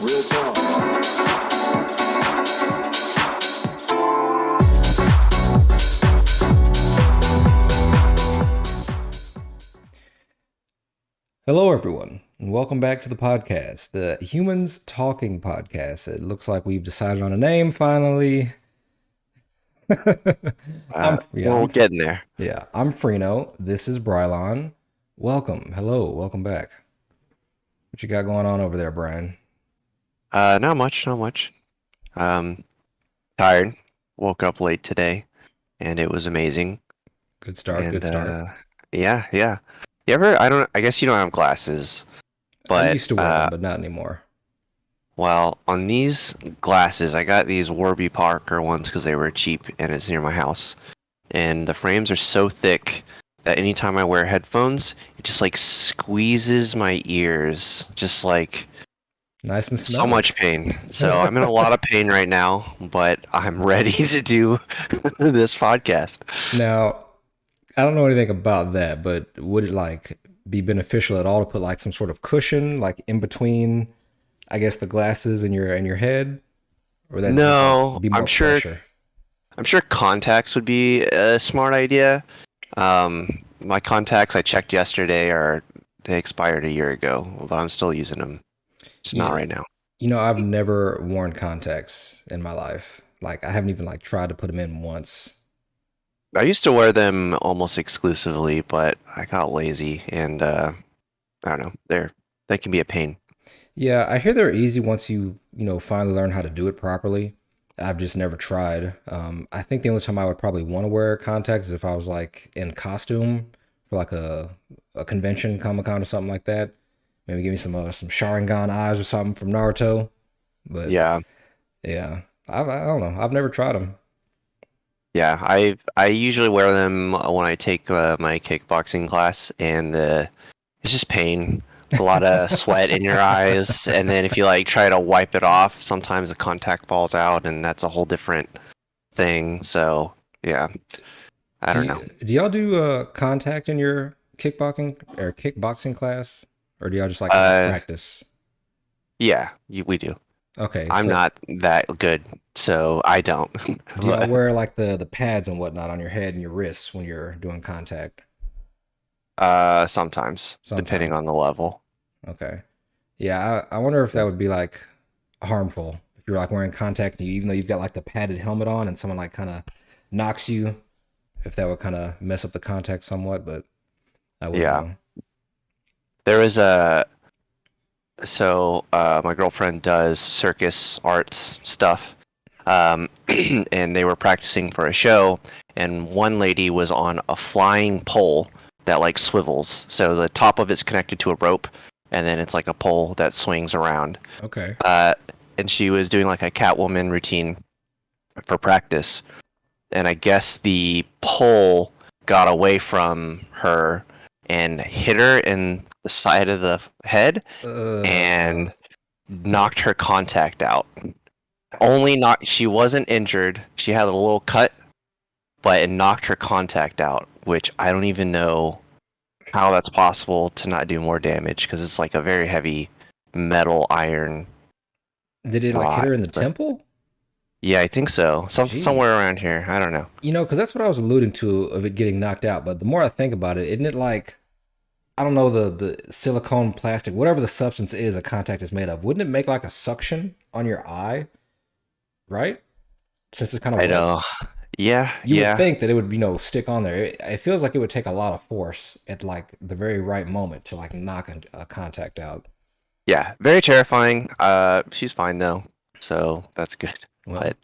Real talk. Hello, everyone, and welcome back to the podcast, the Humans Talking Podcast. It looks like we've decided on a name finally. I'm yeah, We're I'm getting there. yeah, I'm FRENO. This is Brylon. Welcome, hello, welcome back. What you got going on over there, Brian? Not much, not much. Um, Tired. Woke up late today, and it was amazing. Good start, And good start. yeah, yeah. You ever? I guess you don't have glasses, I but used to wear them, but not anymore. well, on these glasses, I got these Warby Parker ones because they were cheap, and it's near my house. And the frames are so thick that anytime I wear headphones, it just like squeezes my ears, just like. Nice and So snug. much pain. So I'm in a lot of pain right now, but I'm ready to do this podcast. Now, I don't know anything about that, but would it like be beneficial at all to put like some sort of cushion like in between, I guess, the glasses and your head? Or that just like No, be I'm more sure pressure? I'm sure contacts would be a smart idea. My contacts I checked yesterday they expired a year ago, but I'm still using them. Just not You, right now. I've never worn contacts in my life. Like I haven't even like tried to put them in once. I used to wear them almost exclusively, but I got lazy and I don't know. They can be a pain. Yeah, I hear they're easy once you finally learn how to do it properly. I've just never tried. I think the only time I would probably want to wear contacts is if I was like in costume for like a convention, Comic Con or something like that. Maybe give me some Sharingan eyes or something from Naruto. But Yeah. yeah, I don't know. I've never tried them. Yeah, I usually wear them when I take my kickboxing class, and it's just pain. It's a lot of sweat in your eyes, and then if you like try to wipe it off, sometimes the contact falls out, and that's a whole different thing. So yeah, I Do don't know. do y'all do contact in your kickboxing class, or do y'all just like kind of Uh, practice? yeah, we do. Okay, I'm so not that good, so I don't. do y'all But wear like the pads and whatnot on your head and your wrists when you're doing contact? sometimes, depending Sometimes. on the level. Okay. Yeah, I wonder if that would be like harmful if you're like wearing contact and even though you've got like the padded helmet on and someone like kind of knocks you, if that would kind of mess up the contact somewhat, but I wouldn't Yeah, know. there was my girlfriend does circus arts stuff, um, and they were practicing for a show, and one lady was on a flying pole that like swivels. So the top of it's connected to a rope, and then it's like a pole that swings around. Okay. Uh, and she was doing like a Catwoman routine for practice, and I guess the pole got away from her and hit her in the side of the head Uh, and knocked her contact out. Only not she wasn't injured. She had a little cut, but it knocked her contact out, which I don't even know how that's possible to not do more damage because it's like a very heavy metal iron did it like hit rod. her in the But temple? yeah, I think so. Gee. Somewhere around here. I don't know. Because that's what I was alluding to of it getting knocked out. But the more I think about it, isn't it like I don't know the silicone plastic, whatever the substance is a contact is made of, wouldn't it make like a suction on your eye, right? Since it's kind of I wet, know. Yeah, you would yeah. think that it would stick on there. It feels like it would take a lot of force at like the very right moment to like knock a contact out. Yeah, very terrifying. She's fine though, so that's good. Well, But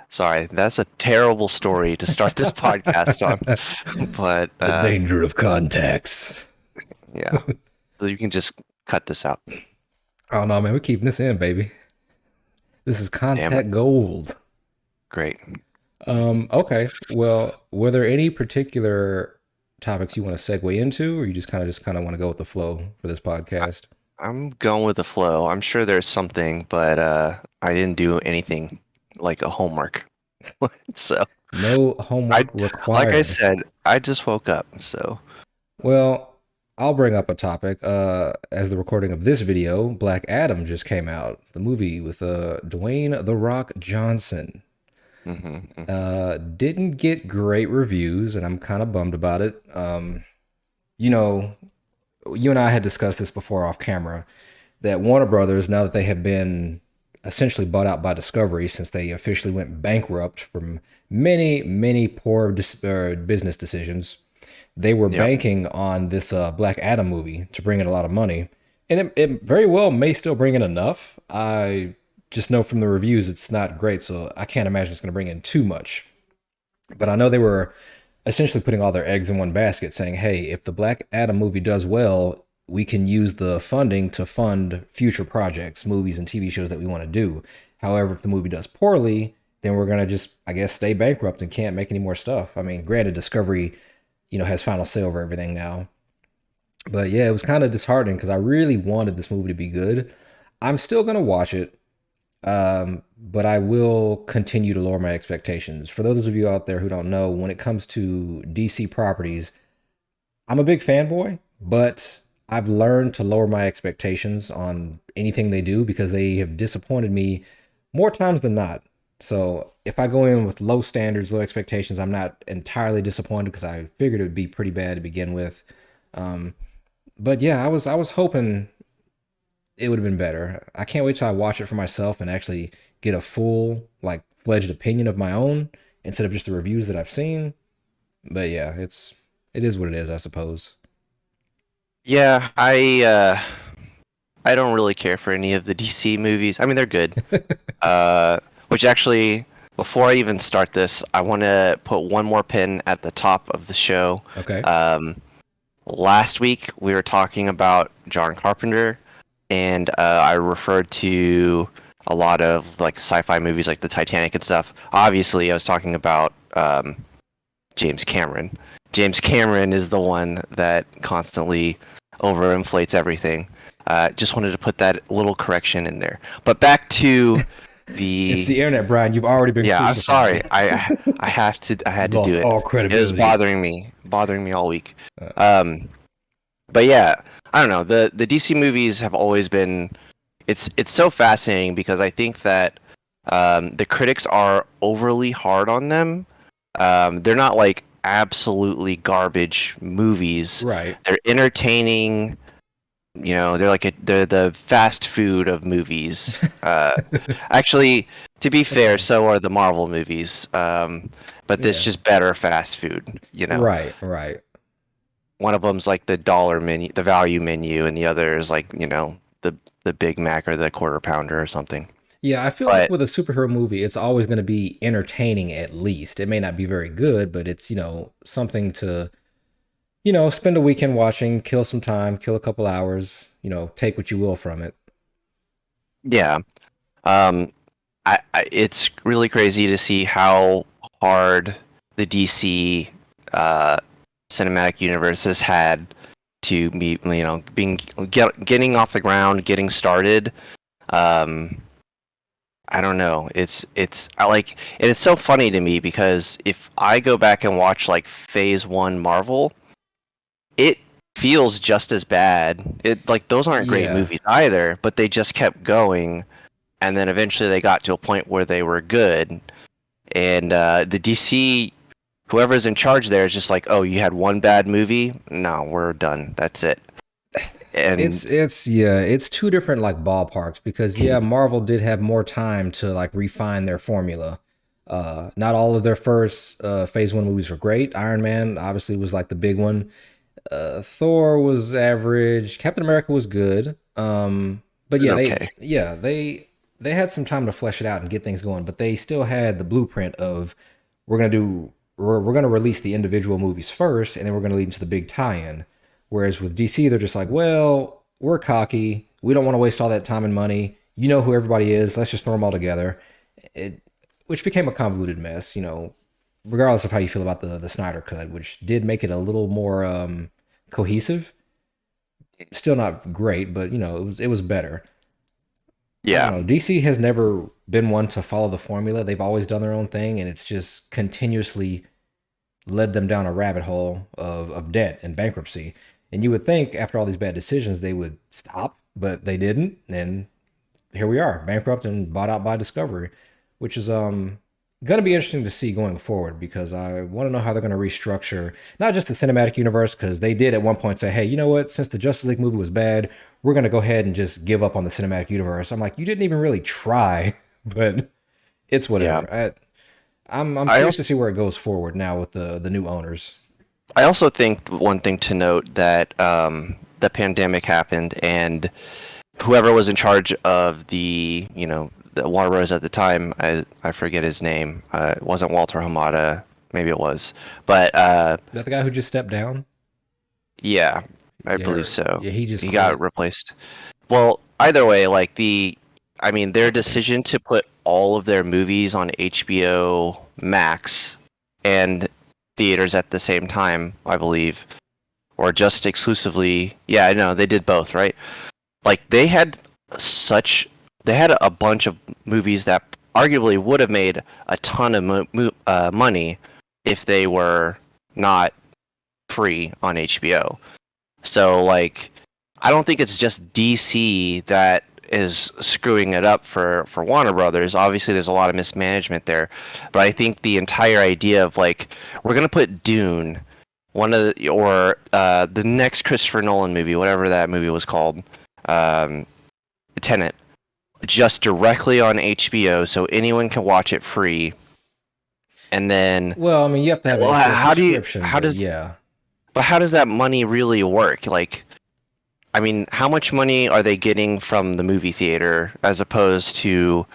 sorry, that's a terrible story to start this podcast on. But the danger of contacts. yeah, so you can just cut this out. Oh no, man, we're keeping this in, baby. This is Damn it. contact gold. Great. Okay. Well, were there any particular topics you want to segue into, or you just kind of want to go with the flow for this I, podcast? I'm going with the flow. I'm sure there's something, but I didn't do anything like a homework. So No I, homework like I required. said, I just woke up. So Well, I'll bring up a topic. As the recording of this video, Black Adam just came out, the movie with Dwayne The Rock Johnson. Hmm. Didn't get great reviews, and I'm kind of bummed about it. You know, you and I had discussed this before off camera that Warner Brothers, now that they have been essentially bought out by Discovery since they officially went bankrupt from many poor business decisions, they were Yep. banking on this Black Adam movie to bring in a lot of money. And it very well may still bring in enough. I just know from the reviews it's not great, so I can't imagine it's going to bring in too much. But I know they were essentially putting all their eggs in one basket, saying, hey, if the Black Adam movie does well, we can use the funding to fund future projects, movies, and TV shows that we want to do. However, if the movie does poorly, then we're going to just, I guess, stay bankrupt and can't make any more stuff. I mean, granted, Discovery, has final say over everything now. But yeah, it was kind of disheartening because I really wanted this movie to be good. I'm still going to watch it, but I will continue to lower my expectations. For those of you out there who don't know, when it comes to DC properties, I'm a big fanboy, but I've learned to lower my expectations on anything they do because they have disappointed me more times than not. So if I go in with low standards, low expectations, I'm not entirely disappointed because I figured it would be pretty bad to begin with. Um, but yeah, I was hoping it would have been better. I can't wait till I watch it for myself and actually get a full, like, fledged opinion of my own instead of just the reviews that I've seen. But yeah, it is what it is, I suppose. Yeah, I don't really care for any of the DC movies. I mean, they're good. Which actually, before I even start this, I want to put one more pin at the top of the show. Okay. Last week we were talking about John Carpenter, and I referred to a lot of like sci-fi movies like the Titanic and stuff. Obviously, I was talking about James Cameron. James Cameron is the one that constantly overinflates everything. Just wanted to put that little correction in there. But back to It's the the internet, Brian. You've already been yeah. I'm crucified. sorry. I had to Lost do it. all It was credibility. bothering me all week. Uh, But yeah, I don't know. The DC movies have always been. It's so fascinating because I think that the critics are overly hard on them. They're not like absolutely garbage movies. right. They're entertaining. They're the fast food of movies. Actually, to be fair, so are the Marvel movies. But it's Yeah. just better fast food. Right. Right. One of them's like the dollar menu, the value menu, and the other is like the Big Mac or the quarter pounder or something. Yeah, I feel like But with a superhero movie, it's always going to be entertaining at least. It may not be very good, but it's, something to, spend a weekend watching, kill some time, kill a couple hours, take what you will from it. yeah, um, it's really crazy to see how hard the DC uh, cinematic universe has had to be, getting off the ground, getting started. Um, I don't know. I like, and it's so funny to me because if I go back and watch like Phase One Marvel, it feels just as bad. It like those aren't great Yeah. movies either, but they just kept going, and then eventually they got to a point where they were good. And the DC, whoever's in charge there is just like, oh, you had one bad movie? No, we're done. That's it. And It's two different like ballparks because yeah, Marvel did have more time to like refine their formula. Not all of their first phase one movies were great. Iron Man obviously was like the big one. Thor was average. Captain America was good. But yeah, okay. they had some time to flesh it out and get things going, but they still had the blueprint of we're gonna release the individual movies first, and then we're gonna lead into the big tie-in. Whereas with DC, they're just like, well, we're cocky. We don't want to waste all that time and money. You know who everybody is. Let's just throw them all together. Which became a convoluted mess, regardless of how you feel about the Snyder Cut, which did make it a little more cohesive. Still not great, but it was better. I don't Yeah. know. DC has never been one to follow the formula. They've always done their own thing, and it's just continuously led them down a rabbit hole of debt and bankruptcy. And you would think after all these bad decisions they would stop, but they didn't. And here we are, bankrupt and bought out by Discovery, which is going to be interesting to see going forward because I want to know how they're going to restructure not just the cinematic universe, because they did at one point say, hey, you know what, since the Justice League movie was bad, we're going to go ahead and just give up on the cinematic universe. I'm like, you didn't even really try, but it's whatever. Yeah. I'm I curious also, to see where it goes forward now with the new owners. I also think one thing to note that the pandemic happened and whoever was in charge of the Warner Bros. At the time, I forget his name. It wasn't Walter Hamada. Maybe it was. But Is that the guy who just stepped down? yeah, I Yeah, believe so. yeah, he just He quit. got replaced. Well, either way, like I mean, their decision to put all of their movies on HBO Max and theaters at the same time, I believe, or just exclusively. Yeah, I know they did both, right? Like such, they had a bunch of movies that arguably would have made a ton of money if they were not free on HBO. So like, I don't think it's just DC that is screwing it up for Warner Brothers. Obviously, there's a lot of mismanagement there, but I think the entire idea of like we're gonna put Dune, the next Christopher Nolan movie, whatever that movie was called, um, Tenet, just directly on HBO, so anyone can watch it free. And then, Well, I mean, you have to have an well, HBO subscription, but yeah. but how does that money really work? Like, I mean, how much money are they getting from the movie theater as opposed to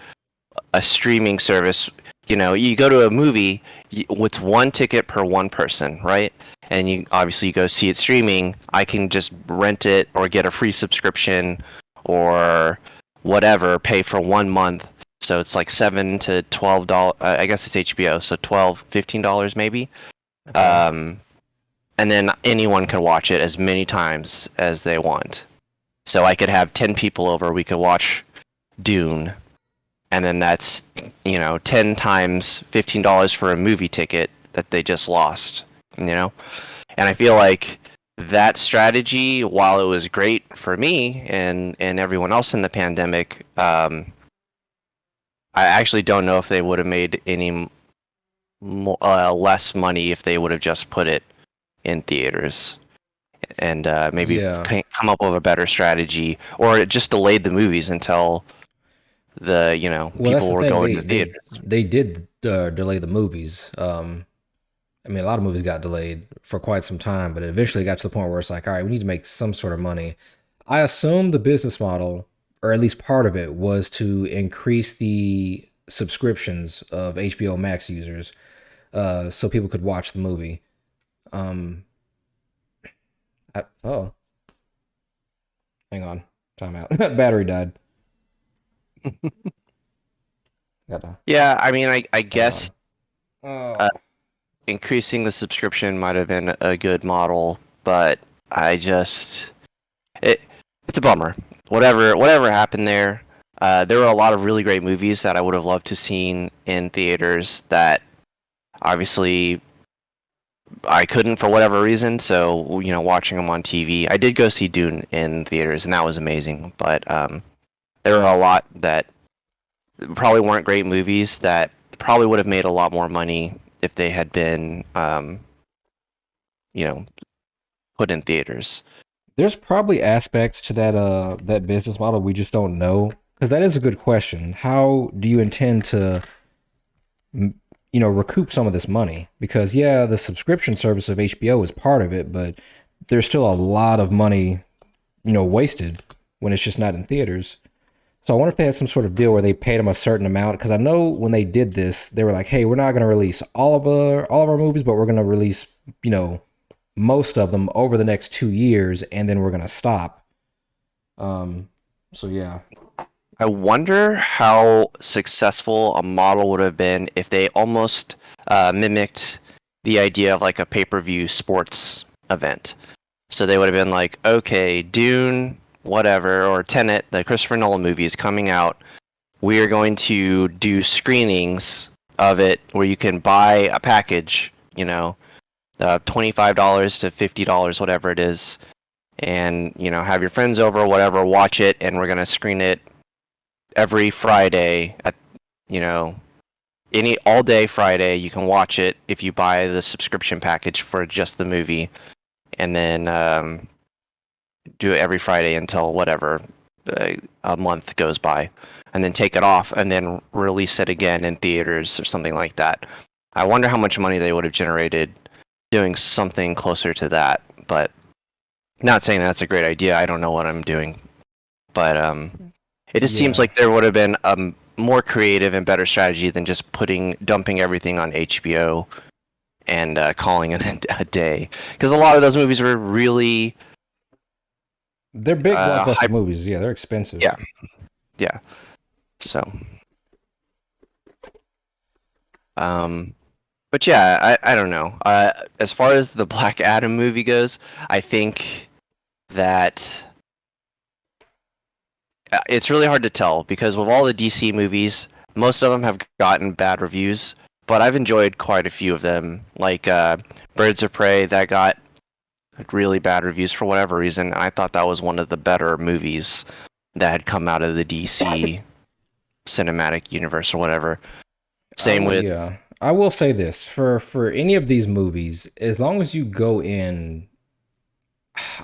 a streaming service? You know, you go to a movie with one ticket per one person, right? And you obviously you go see it streaming. I can just rent it or get a free subscription or whatever, pay for 1 month. So it's like $7 to $12. I guess it's HBO, so $12, $15 maybe. Okay. And then anyone can watch it as many times as they want. So I could have 10 people over, we could watch Dune, and then that's, 10 times $15 for a movie ticket that they just lost, you know? And I feel like that strategy, while it was great for me and everyone else in the pandemic, I actually don't know if they would have made any less money if they would have just put it in theaters and maybe Yeah. come up with a better strategy, or it just delayed the movies until Well, that's people the were thing. going They to they theaters. they did delay the movies. I mean, a lot of movies got delayed for quite some time, but it eventually got to the point where it's like, all right, we need to make some sort of money. I assume the business model, or at least part of it, was to increase the subscriptions of HBO Max users, so people could watch the movie. Um, oh, hang on, timeout. Battery died. Gotta Yeah, I mean, I hang guess on. Oh, uh, increasing the subscription might have been a good model, but I just it it's a bummer. Whatever happened there. There were a lot of really great movies that I would have loved to seen in theaters that obviously I couldn't for whatever reason. So watching them on TV, I did go see Dune in theaters, and that was amazing. But there were a lot that probably weren't great movies that probably would have made a lot more money if they had been, you know, put in theaters. there's probably aspects to that business model we just don't know, because that is a good question. How do you intend to recoup some of this money? Because yeah, the subscription service of HBO is part of it, but there's still a lot of money wasted when it's just not in theaters. So I wonder if they had some sort of deal where they paid them a certain amount, because I know when they did this, they were like, "Hey, we're not going to release all of our movies, but we're going to release, most of them over the next 2 years, and then we're going to stop." So yeah. I wonder how successful a model would have been if they almost mimicked the idea of like a pay-per-view sports event. So they would have been like, okay, Dune, whatever, or Tenet, the Christopher Nolan movie is coming out. We are going to do screenings of it where you can buy a package, $25 to $50, whatever it is, and have your friends over or whatever, watch it, and we're gonna screen it every Friday at you know any all day Friday. You can watch it if you buy the subscription package for just the movie, and then do it every Friday until whatever a month goes by, and then take it off and then release it again in theaters or something like that. I wonder how much money they would have generated doing something closer to that, but not saying that's a great idea. I don't know what I'm doing, but it just seems like there would have been a more creative and better strategy than just dumping everything on HBO and calling it a day, because a lot of those movies were really They're big blockbuster movies. Yeah, they're expensive. Yeah. So, but yeah, I don't know. As far as the Black Adam movie goes, I think that it's really hard to tell, because with all the DC movies, most of them have gotten bad reviews, but I've enjoyed quite a few of them. Like Birds of Prey, that got really bad reviews for whatever reason. I thought that was one of the better movies that had come out of the DC cinematic universe or whatever. Same with I will say this, for any of these movies, as long as you go in,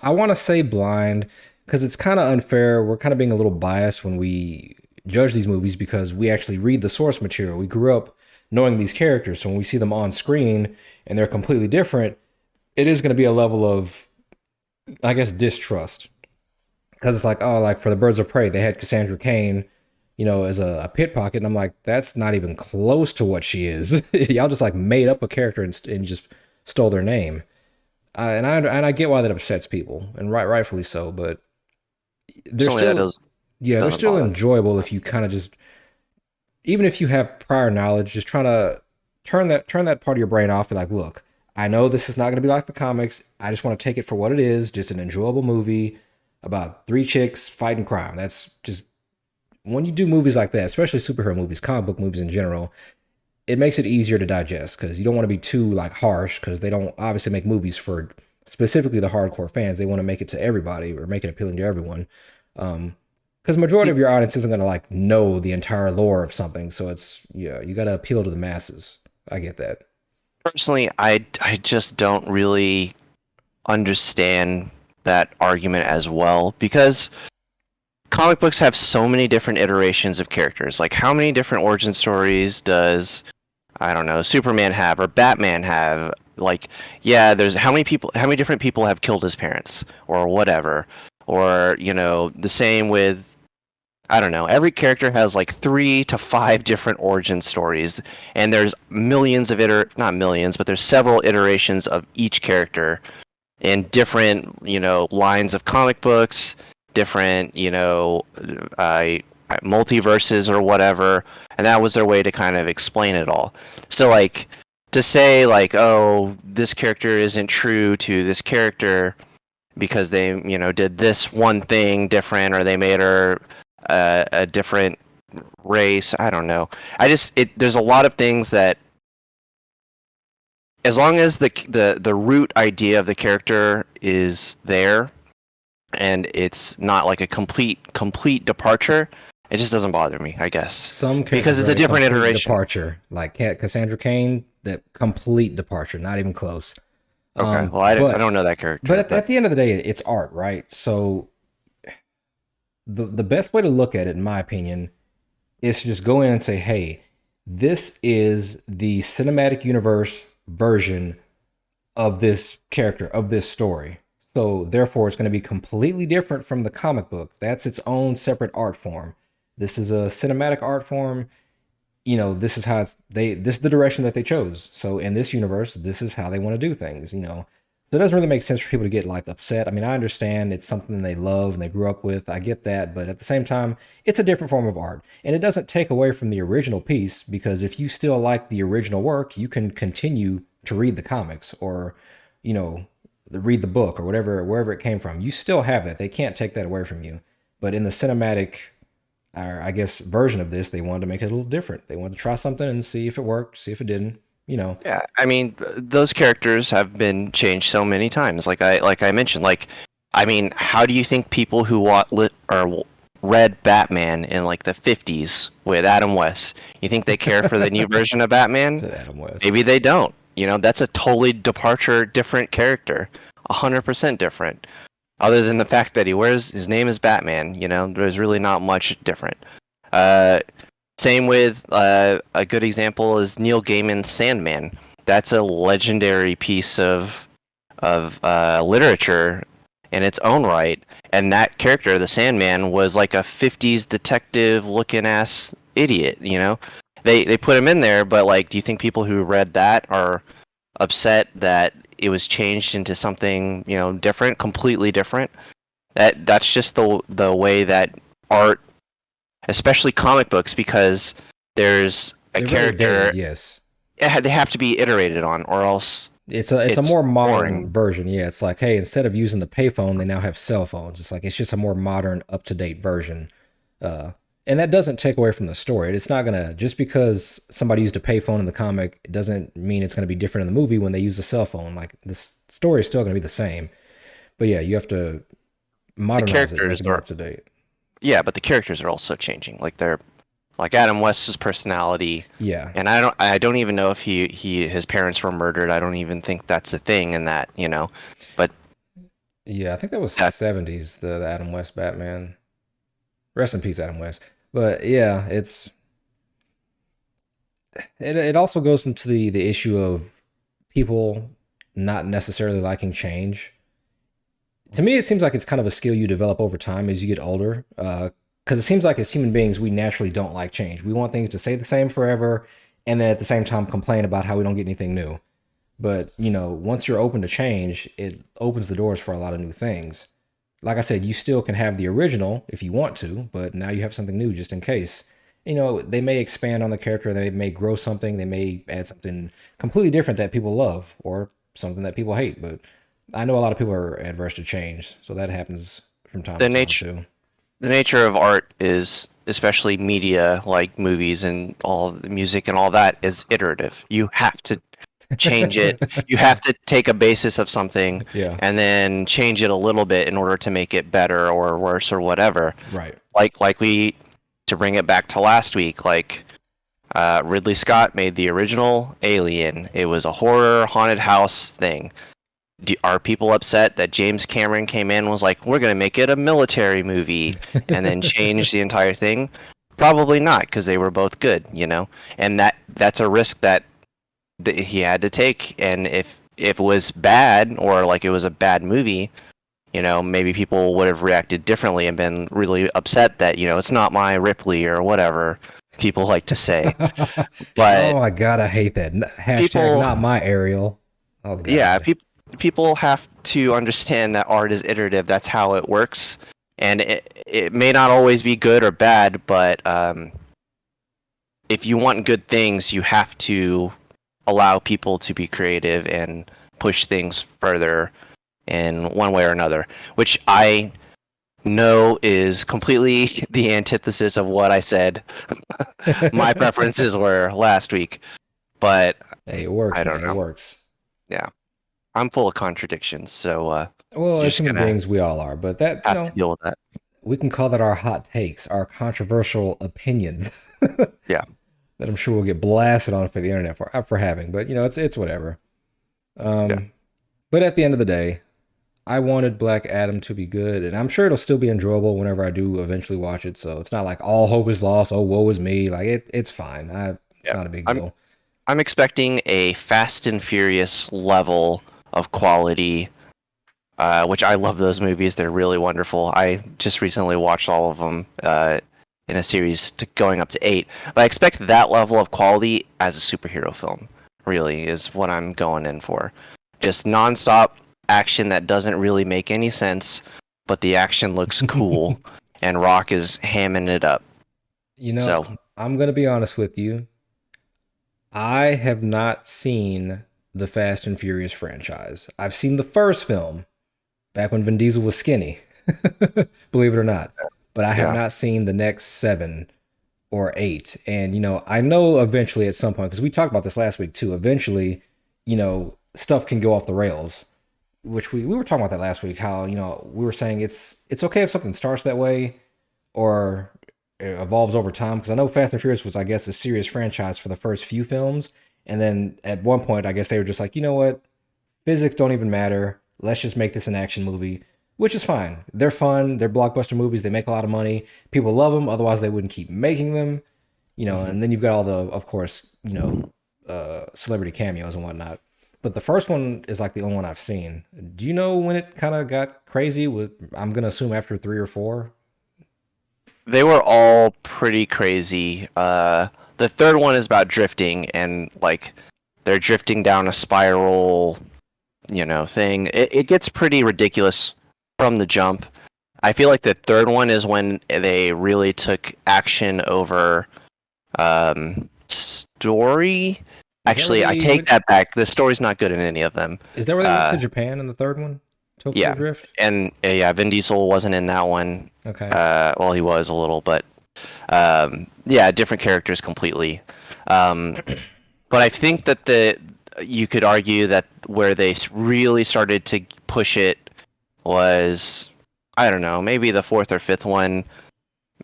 I want to say blind, because it's kind of unfair. We're kind of being a little biased when we judge these movies, because we actually read the source material. We grew up knowing these characters, so when we see them on screen and they're completely different, it is going to be a level of, I guess, distrust. Because it's like, oh, like for the Birds of Prey, they had Cassandra Cain, as a pit pocket. And I'm like, that's not even close to what she is. Y'all just like made up a character and just stole their name. And I get why that upsets people, and rightfully so. But they're still, they're still enjoyable if you kind of just, even if you have prior knowledge, just trying to turn that part of your brain off. Be like, look, I know this is not going to be like the comics. I just want to take it for what it is, just an enjoyable movie about 3 chicks fighting crime. That's just, when you do movies like that, especially superhero movies, comic book movies in general, it makes it easier to digest, because you don't want to be too like harsh, because they don't obviously make movies for specifically the hardcore fans. They want to make it to everybody, or make it appealing to everyone. Because majority of your audience isn't going to like know the entire lore of something. So it's, you got to appeal to the masses. I get that. Personally, I just don't really understand that argument as well, because comic books have so many different iterations of characters. Like, how many different origin stories does, I don't know, Superman have, or Batman have? Like, yeah, there's how many different people have killed his parents or whatever, or the same with, I don't know, every character has like 3 to 5 different origin stories, and there's millions of not millions, but there's several iterations of each character in different, lines of comic books, different, multiverses or whatever, and that was their way to kind of explain it all. So like, to say like, oh, this character isn't true to this character because they, did this one thing different, or they made her a different race. I don't know. There's a lot of things that, as long as the root idea of the character is there, and it's not like a complete departure, it just doesn't bother me, I guess. Because it's a different iteration. Departure, like Cassandra Cain, that complete departure, not even close. Okay, well, I don't know that character. But at the end of the day, it's art, right? So the best way to look at it, in my opinion, is to just go in and say, hey, this is the cinematic universe version of this character, of this story. So therefore, it's going to be completely different from the comic book. That's its own separate art form. This is a cinematic art form. This is how this is the direction that they chose. So in this universe, this is how they want to do things. So it doesn't really make sense for people to get like upset. I mean, I understand it's something they love and they grew up with. I get that, but at the same time, it's a different form of art, and it doesn't take away from the original piece, because if you still like the original work, you can continue to read the comics, or read the book, or wherever it came from. You still have that. They can't take that away from you. But in the cinematic, I guess, version of this, they wanted to make it a little different. They wanted to try something and see if it worked, see if it didn't. Yeah, I mean, those characters have been changed so many times. Like I mentioned, like I mean, how do you think people who read Batman in like the 50s with Adam West, you think they care for the new version of Batman? Said Adam West. Maybe they don't. You know, that's a totally different character, 100% different. Other than the fact that his name is Batman, you know, there's really not much different. Same with a good example is Neil Gaiman's Sandman. That's a legendary piece of literature in its own right, and that character, the Sandman, was like a 50s detective looking ass idiot. You know, they put him in there, but like, do you think people who read that are upset that it was changed into something, you know, different, completely different? That's just the way that art, especially comic books, because there's a They're very character. dated, yes. They have to be iterated on, or else It's a more modern boring. version. Yeah, it's like, hey, instead of using the payphone, they now have cell phones. It's like it's just a more modern, up to date version. And that doesn't take away from the story. It's not gonna, just because somebody used a payphone in the comic, it doesn't mean it's gonna be different in the movie when they use a cell phone. Like, this story is still gonna be the same. But yeah, you have to modernize it, make it more up to date. Yeah, but the characters are also changing. Like, they're like Adam West's personality. Yeah, And I don't even know if his parents were murdered. I don't even think that's a thing in that, you know. But yeah, I think that was that 70s, the Adam West Batman. Rest in peace, Adam West. But yeah, it also goes into the issue of people not necessarily liking change. To me, it seems like it's kind of a skill you develop over time as you get older. Because it seems like as human beings, we naturally don't like change. We want things to stay the same forever, and then at the same time complain about how we don't get anything new. But, you know, once you're open to change, it opens the doors for a lot of new things. Like I said, you still can have the original if you want to, but now you have something new just in case. You know, they may expand on the character, they may grow something, they may add something completely different that people love, or something that people hate. But I know a lot of people are adverse to change, so that happens from time the to time nature too. the nature of art is, especially media like movies and all the music and all that, is iterative. You have to change it. You have to take a basis of something Yeah, and then change it a little bit in order to make it better or worse or whatever. right. Like we, to bring it back to last week, like Ridley Scott made the original Alien. It was a horror haunted house thing. Are people upset that James Cameron came in and was like, we're going to make it a military movie, and then change the entire thing? Probably not, because they were both good, you know? And that's a risk that he had to take. And if it was bad, or like it was a bad movie, you know, maybe people would have reacted differently and been really upset that, you know, it's not my Ripley or whatever people like to say. Oh But my god, I hate that. Hashtag people, not my Ariel. Oh yeah, god. people have to understand that art is iterative. That's how it works. And it may not always be good or bad, but if you want good things, you have to allow people to be creative and push things further in one way or another, which I know is completely the antithesis of what I said my preferences were last week. But Hey, it works, I don't man. It know. works. Yeah, I'm full of contradictions, so Well, as just human gonna beings, we all are. But that, have to deal with that. we can call that our hot takes, our controversial opinions. Yeah. That I'm sure we'll get blasted on for the internet for having. But it's whatever. Yeah. But at the end of the day, I wanted Black Adam to be good, and I'm sure it'll still be enjoyable whenever I do eventually watch it. So it's not like all hope is lost. Oh, woe is me. Like it's fine. It's Yeah. not a big I'm deal. I'm expecting a Fast and Furious level of quality, which I love those movies. They're really wonderful. I just recently watched all of them in a series going up to 8. But I expect that level of quality as a superhero film, really, is what I'm going in for. Just nonstop action that doesn't really make any sense, but the action looks cool, and Rock is hamming it up. You know, So, I'm gonna be honest with you. I have not seen the Fast and Furious franchise. I've seen the first film back when Vin Diesel was skinny, believe it or not. But I have yeah. not seen the next 7 or 8. And, I know eventually at some point, because we talked about this last week too, eventually, stuff can go off the rails. which we were talking about that last week. How we were saying it's okay if something starts that way or it evolves over time. Because I know Fast and Furious was, I guess, a serious franchise for the first few films, and then at one point, I guess they were just like, you know what, physics don't even matter. Let's just make this an action movie, which is fine. They're fun. They're blockbuster movies. They make a lot of money. People love them. Otherwise, they wouldn't keep making them. And then you've got all the, of course, celebrity cameos and whatnot. But the first one is like the only one I've seen. Do you know when it kind of got crazy? I'm gonna assume after 3 or 4. They were all pretty crazy. The third one is about drifting, and like they're drifting down a spiral, thing. It gets pretty ridiculous from the jump. I feel like the third one is when they really took action over story. Actually, I take that back. The story's not good in any of them. Is that where they went to Japan in the third one? Tokyo Drift? And Vin Diesel wasn't in that one. Okay. Well, he was a little, but different characters completely. But I think that you could argue that where they really started to push it was, I don't know, maybe the fourth or fifth one.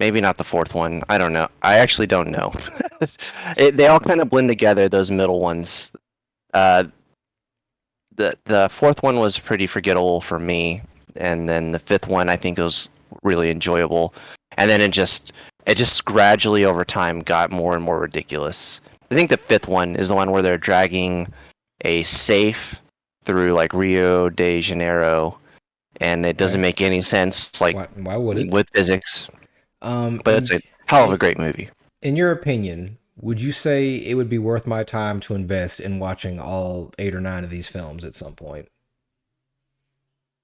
Maybe not the fourth one. I don't know. I actually don't know. They all kind of blend together, those middle ones. The fourth one was pretty forgettable for me, and then the fifth one I think was really enjoyable. And then it just gradually over time got more and more ridiculous. I think the fifth one is the one where they're dragging a safe through like Rio de Janeiro, and it doesn't make any sense. Like, why would it? With physics? But it's a hell of a great movie. In your opinion, would you say it would be worth my time to invest in watching all 8 or 9 of these films at some point?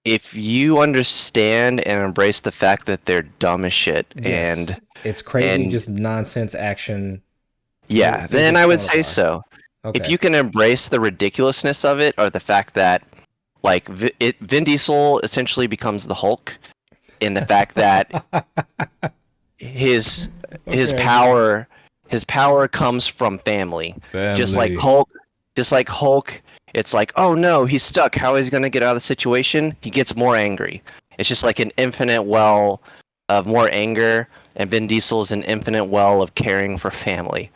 If you understand and embrace the fact that they're dumb as shit, yes. And it's crazy, just nonsense action. Yeah, then I would say so. Okay. If you can embrace the ridiculousness of it, or the fact that, like, Vin Diesel essentially becomes the Hulk, in the fact that his power comes from family. Just like Hulk, it's like, oh no, he's stuck. How is he gonna get out of the situation? He gets more angry. It's just like an infinite well of more anger, and Vin Diesel is an infinite well of caring for family.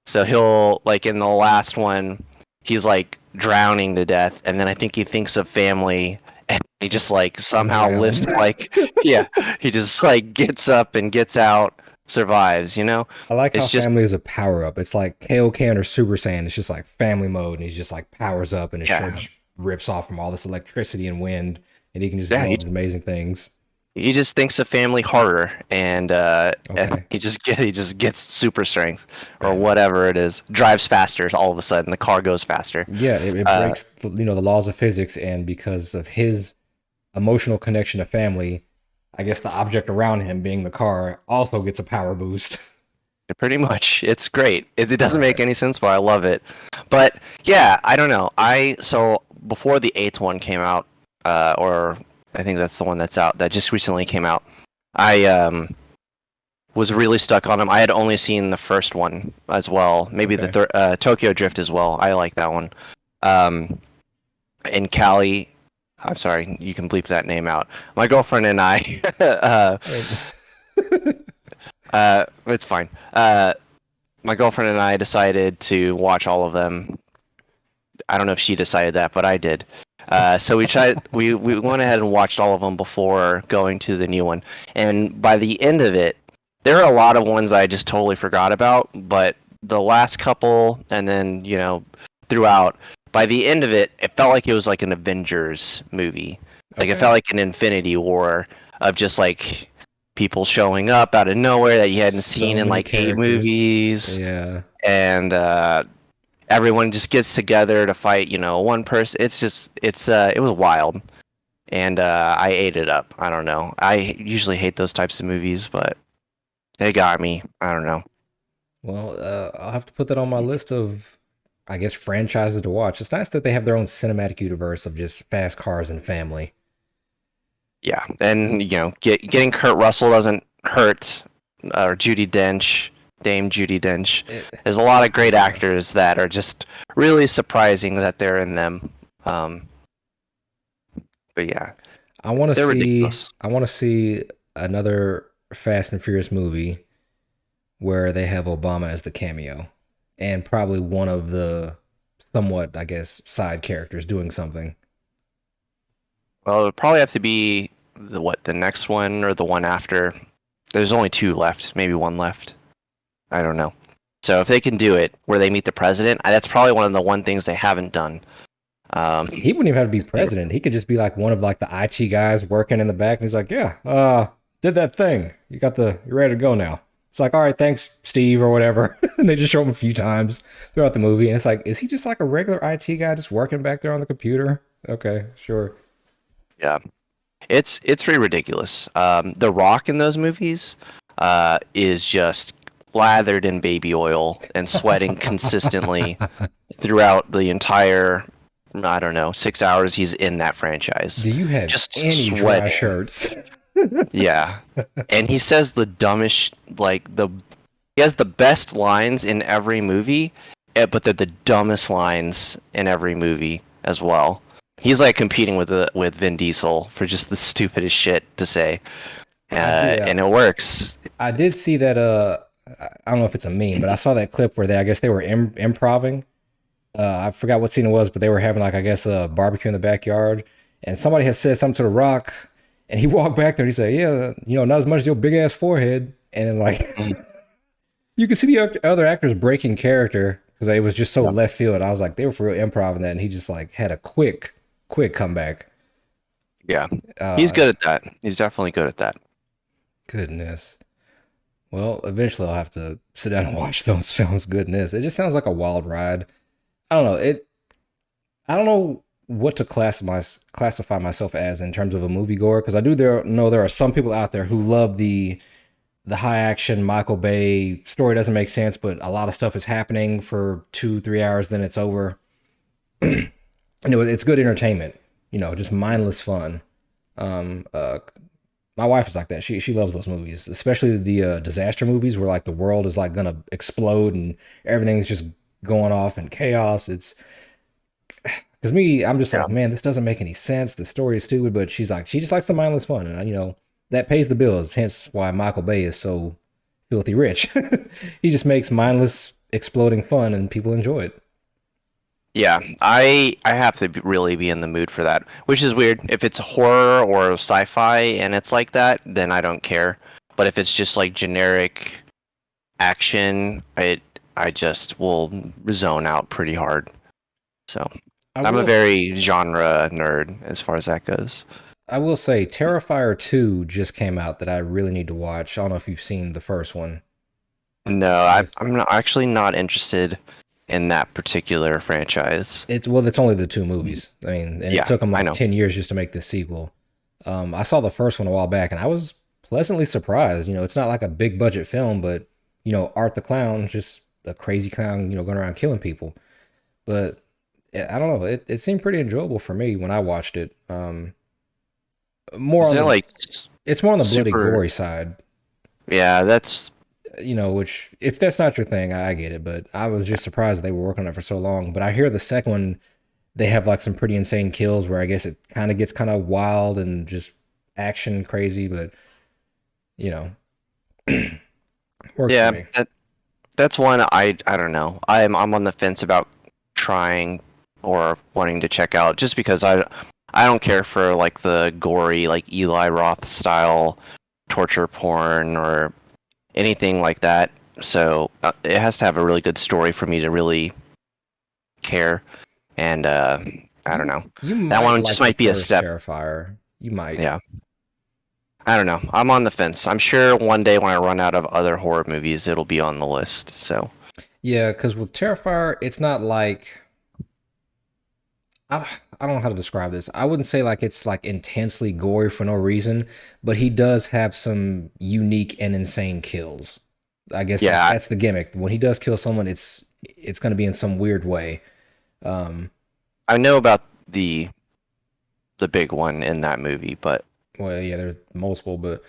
So he'll, like, in the last one, he's like drowning to death, and then I think he thinks of family, and he just like somehow lifts, like, he just like gets up and gets out, survives. I like how family is a power up. It's like Kaioken or Super Saiyan. It's just like family mode, and he's just like powers up, and his shirt just rips off from all this electricity and wind, and he can just do all these amazing things. He just thinks of family harder, and he just gets super strength or whatever it is. Drives faster. All of a sudden, the car goes faster. Yeah, it breaks the laws of physics, and because of his emotional connection to family, I guess the object around him, being the car, also gets a power boost. Pretty much, it's great. It doesn't make any sense, but I love it. But yeah, I don't know. So before the 8th one came out, or I think that's the one that's out, that just recently came out, I was really stuck on them. I had only seen the first one as well, maybe the Tokyo Drift as well. I like that one. And Callie, I'm sorry, you can bleep that name out. My girlfriend and I, it's fine. My girlfriend and I decided to watch all of them. I don't know if she decided that, but I did. So we went ahead and watched all of them before going to the new one. And by the end of it, there are a lot of ones I just totally forgot about, but the last couple, and then, throughout, by the end of it, it felt like it was like an Avengers movie. Like, it felt like an Infinity War of just like people showing up out of nowhere that you hadn't seen in like 8 movies. Yeah. And everyone just gets together to fight, one person. It was wild. And I ate it up. I don't know. I usually hate those types of movies, but they got me. I don't know. Well, I'll have to put that on my list of, I guess, franchises to watch. It's nice that they have their own cinematic universe of just fast cars and family. Yeah, and getting Kurt Russell doesn't hurt, or Dame Judi Dench. There's a lot of great actors that are just really surprising that they're in them. But yeah, I want to they're see. ridiculous. I want to see another Fast and Furious movie where they have Obama as the cameo, and probably one of the somewhat, I guess, side characters doing something. Well, it'll probably have to be the next one or the one after. There's only two left, maybe one left. I don't know. So if they can do it where they meet the president, that's probably one of the one things they haven't done. He wouldn't even have to be president. He could just be like one of like the IT guys working in the back, and he's like, "Yeah, did that thing. You're ready to go now." It's like, "All right, thanks, Steve," or whatever. And they just show him a few times throughout the movie, and it's like, is he just like a regular IT guy just working back there on the computer? Okay, sure. Yeah, it's pretty ridiculous. The Rock in those movies is just lathered in baby oil and sweating consistently throughout the entire, I don't know, 6 hours he's in that franchise. Do you have Just any dry sweating. shirts? Yeah, and he says the dumbest, he has the best lines in every movie, but they're the dumbest lines in every movie as well. He's like competing with Vin Diesel for just the stupidest shit to say, and it works. I did see that. I don't know if it's a meme, but I saw that clip where I guess they were improving. I forgot what scene it was, but they were having like I guess a barbecue in the backyard, and somebody had said something to The Rock, and he walked back there and he said, "Yeah, not as much as your big ass forehead," and then like you could see the other actors breaking character because it was just so left field. I was like, they were for real improv that, and he just like had a quick comeback. Yeah, he's good at that. He's definitely good at that. Goodness. Well, eventually I'll have to sit down and watch those films. Goodness, it just sounds like a wild ride. I don't know. I don't know what to classify myself as in terms of a moviegoer because I do know there are some people out there who love the high action Michael Bay story doesn't make sense, but a lot of stuff is happening for 2-3 hours, then it's over. It's good entertainment. Just mindless fun. My wife is like that. She loves those movies, especially the disaster movies where like the world is like gonna explode and everything's just going off in chaos. It's because me, I'm just like, man, this doesn't make any sense. The story is stupid, but she's like, she just likes the mindless fun, and that pays the bills. Hence why Michael Bay is so filthy rich. He just makes mindless exploding fun, and people enjoy it. Yeah, I have to really be in the mood for that, which is weird. If it's horror or sci-fi and it's like that, then I don't care. But if it's just like generic action, I just will zone out pretty hard. So I'm a very genre nerd as far as that goes. I will say Terrifier 2 just came out that I really need to watch. I don't know if you've seen the first one. No, I'm not, actually not interested in that particular franchise. It's only the two movies. I mean, and it took them like 10 years just to make this sequel. I saw the first one a while back and I was pleasantly surprised. It's not like a big budget film, but Art the Clown, just a crazy clown, going around killing people. But I don't know, it seemed pretty enjoyable for me when I watched it. It's more on the bloody gory side. Yeah, that's which if that's not your thing, I get it, but I was just surprised that they were working on it for so long. But I hear the second one, they have like some pretty insane kills where I guess it kind of gets kind of wild and just action crazy, but works for me. That's one I don't know. I'm on the fence about trying or wanting to check out just because I don't care for like the gory like Eli Roth style torture porn or anything like that. So it has to have a really good story for me to really care. And I don't know. That one just might be a step. Terrifier. You might. Yeah. I don't know. I'm on the fence. I'm sure one day when I run out of other horror movies, it'll be on the list. So. Yeah, because with Terrifier, it's not like I don't know how to describe this. I wouldn't say like it's like intensely gory for no reason, but he does have some unique and insane kills. I guess that's the gimmick. When he does kill someone, it's going to be in some weird way. I know about the big one in that movie, but well, yeah, there's multiple, but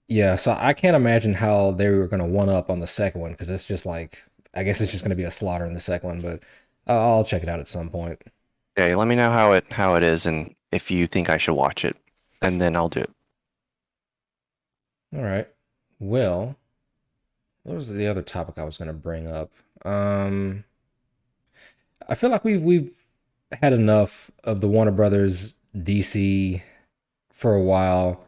yeah, so I can't imagine how they were going to one up on the second one because it's just like I guess it's just going to be a slaughter in the second one, but I'll check it out at some point. Yeah, let me know how it is, and if you think I should watch it, and then I'll do it. All right. Well, what was the other topic I was going to bring up? Um, I feel like we've had enough of the Warner Brothers DC for a while.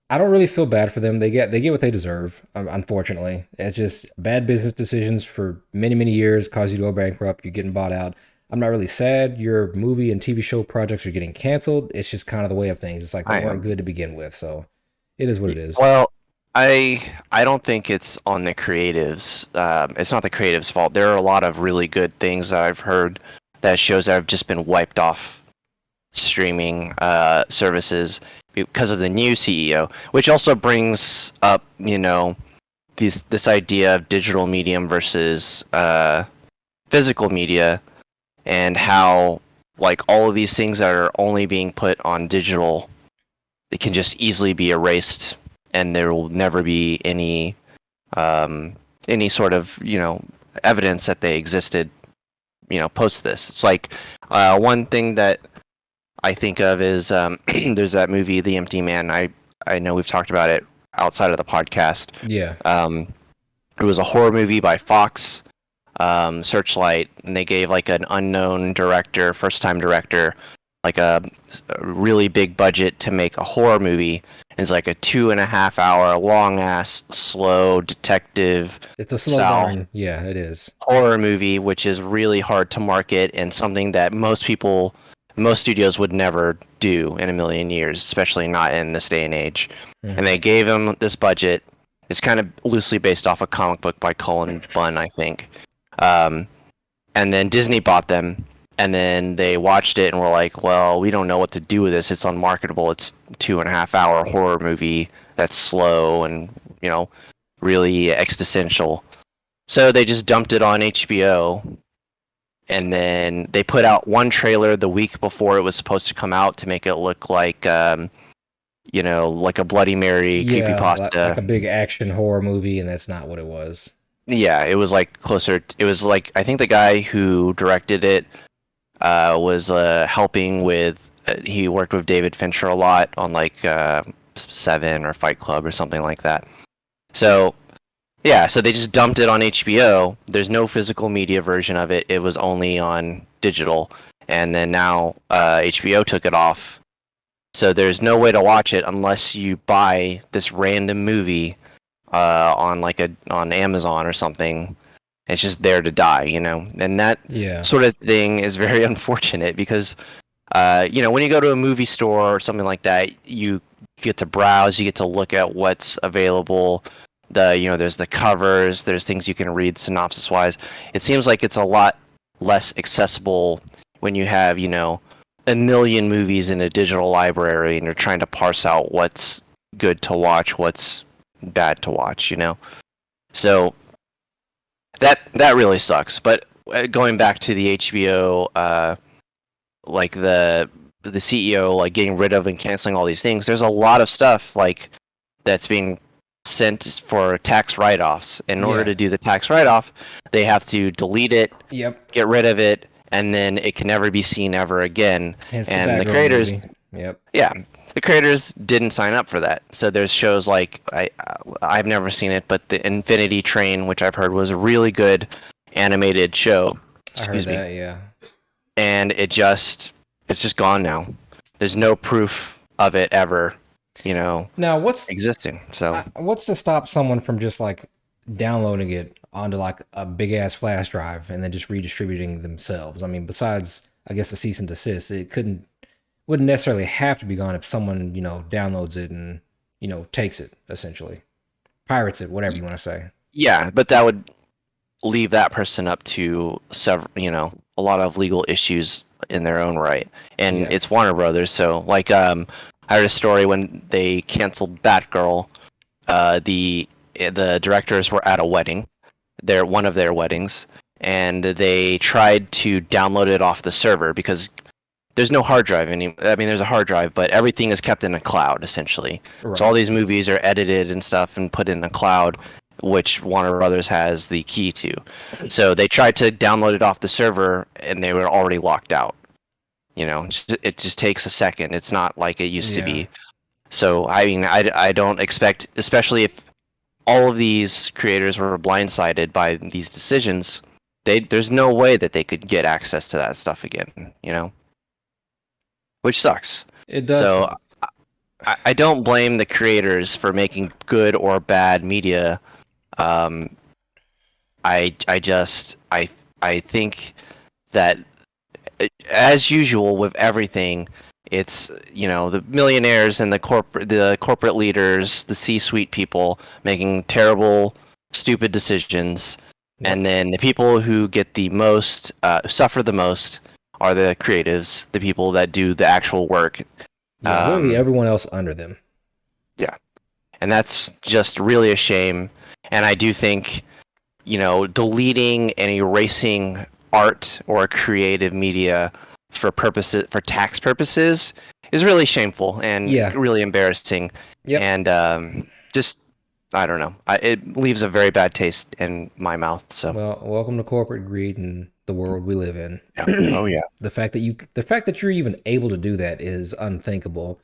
I don't really feel bad for them. They get what they deserve. Unfortunately, it's just bad business decisions for many years cause you to go bankrupt. You're getting bought out. I'm not really sad. Your movie and TV show projects are getting canceled. It's just kind of the way of things. It's like they I weren't am. good to begin with, so it is what it is. Well, I don't think it's on the creatives. It's not the creatives' fault. There are a lot of really good things that I've heard that shows that have just been wiped off streaming services because of the new CEO, which also brings up, this idea of digital medium versus physical media, and how like all of these things that are only being put on digital, they can just easily be erased, and there will never be any sort of evidence that they existed post this. It's like one thing that I think of is there's that movie The Empty Man. I know we've talked about it outside of the podcast. Yeah. It was a horror movie by Fox, Searchlight, and they gave like an unknown director, first time director, like a really big budget to make a horror movie. It's like a 2.5 hour long ass slow detective It's a slow style burn. Yeah, it is. horror movie, which is really hard to market and something that most studios would never do in a million years, especially not in this day and age. Mhm. And they gave him this budget. It's kind of loosely based off a comic book by Cullen Bunn, I think. Um, and then Disney bought them, and then they watched it and were like, well, we don't know what to do with this. It's unmarketable. It's a 2.5 hour horror movie that's slow and, really existential. So they just dumped it on HBO, and then they put out one trailer the week before it was supposed to come out to make it look like, like a Bloody Mary Yeah, creepypasta. like a big action horror movie, and that's not what it was. Yeah, it was like closer. It was like, I think the guy who directed it was helping with. He worked with David Fincher a lot on like Seven or Fight Club or something like that. So yeah, so they just dumped it on HBO. There's no physical media version of it. It was only on digital, and then now HBO took it off. So there's no way to watch it unless you buy this random movie on Amazon or something. It's just there to die, and that Yeah. sort of thing is very unfortunate because when you go to a movie store or something like that, you get to browse, you get to look at what's available. There's the covers, there's things you can read synopsis wise. It seems like it's a lot less accessible when you have a million movies in a digital library and you're trying to parse out what's good to watch, what's bad to watch. So that really sucks. But going back to the HBO, like the CEO like getting rid of and canceling all these things, there's a lot of stuff like that's being sent for tax write-offs. In order Yeah. to do the tax write-off, they have to delete it, Yep. get rid of it, and then it can never be seen ever again. Hence And the Batgirl creators, movie. Yep. yeah, the creators didn't sign up for that. So there's shows like I've never seen it, but the Infinity Train, which I've heard was a really good animated show. I heard Excuse me. that. Yeah. And it's just gone now. There's no proof of it ever, Now, what's existing. So what's to stop someone from just like downloading it onto like a big ass flash drive and then just redistributing themselves? I mean, besides, I guess the cease and desist, wouldn't necessarily have to be gone if someone downloads it and takes it essentially, pirates it, whatever you want to say. yeah, but that would leave that person up to several, a lot of legal issues in their own right. And Yeah. it's Warner Brothers, so like I heard a story when they canceled Batgirl. The directors were at a wedding, one of their weddings, and they tried to download it off the server because there's no hard drive I mean, there's a hard drive, but everything is kept in a cloud essentially. Right. So all these movies are edited and stuff and put in the cloud, which Warner Brothers has the key to. So they tried to download it off the server, and they were already locked out. it just takes a second. It's not like it used to Yeah. be. So I mean, I don't expect, especially if all of these creators were blindsided by these decisions, there's no way that they could get access to that stuff again, which sucks. It does So suck. I don't blame the creators for making good or bad media. Um, I think that, as usual with everything, it's the millionaires and the corporate leaders, the C-suite people making terrible, stupid decisions, Yep. and then the people who get the most suffer the most are the creatives, the people that do the actual work. Yeah, literally everyone else under them. Yeah, and that's just really a shame. And I do think deleting and erasing art or creative media for tax purposes is really shameful and Yeah. really embarrassing. Yep. And just I don't know. It leaves a very bad taste in my mouth. So Well, welcome to corporate greed and the world we live in. oh yeah, The fact that you're even able to do that is unthinkable.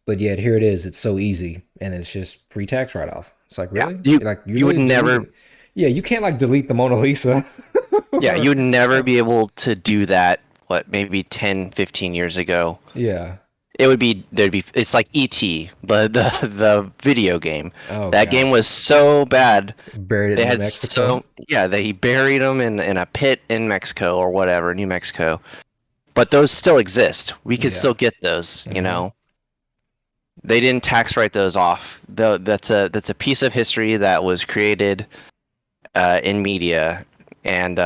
But yet here it is. It's so easy, and it's just free tax write off. It's like, really? you would never. Yeah, you can't like delete the Mona Lisa. Yeah, you would never be able to do that. What, maybe 10, 15 years ago? Yeah. It's like E.T., the video game. Oh, that God. game was so bad. Buried it They in had Mexico. they buried them in a pit in Mexico or whatever, New Mexico. But those still exist. We could Yeah. still get those, Mhm. They didn't tax write those off. Though that's a piece of history that was created in media, and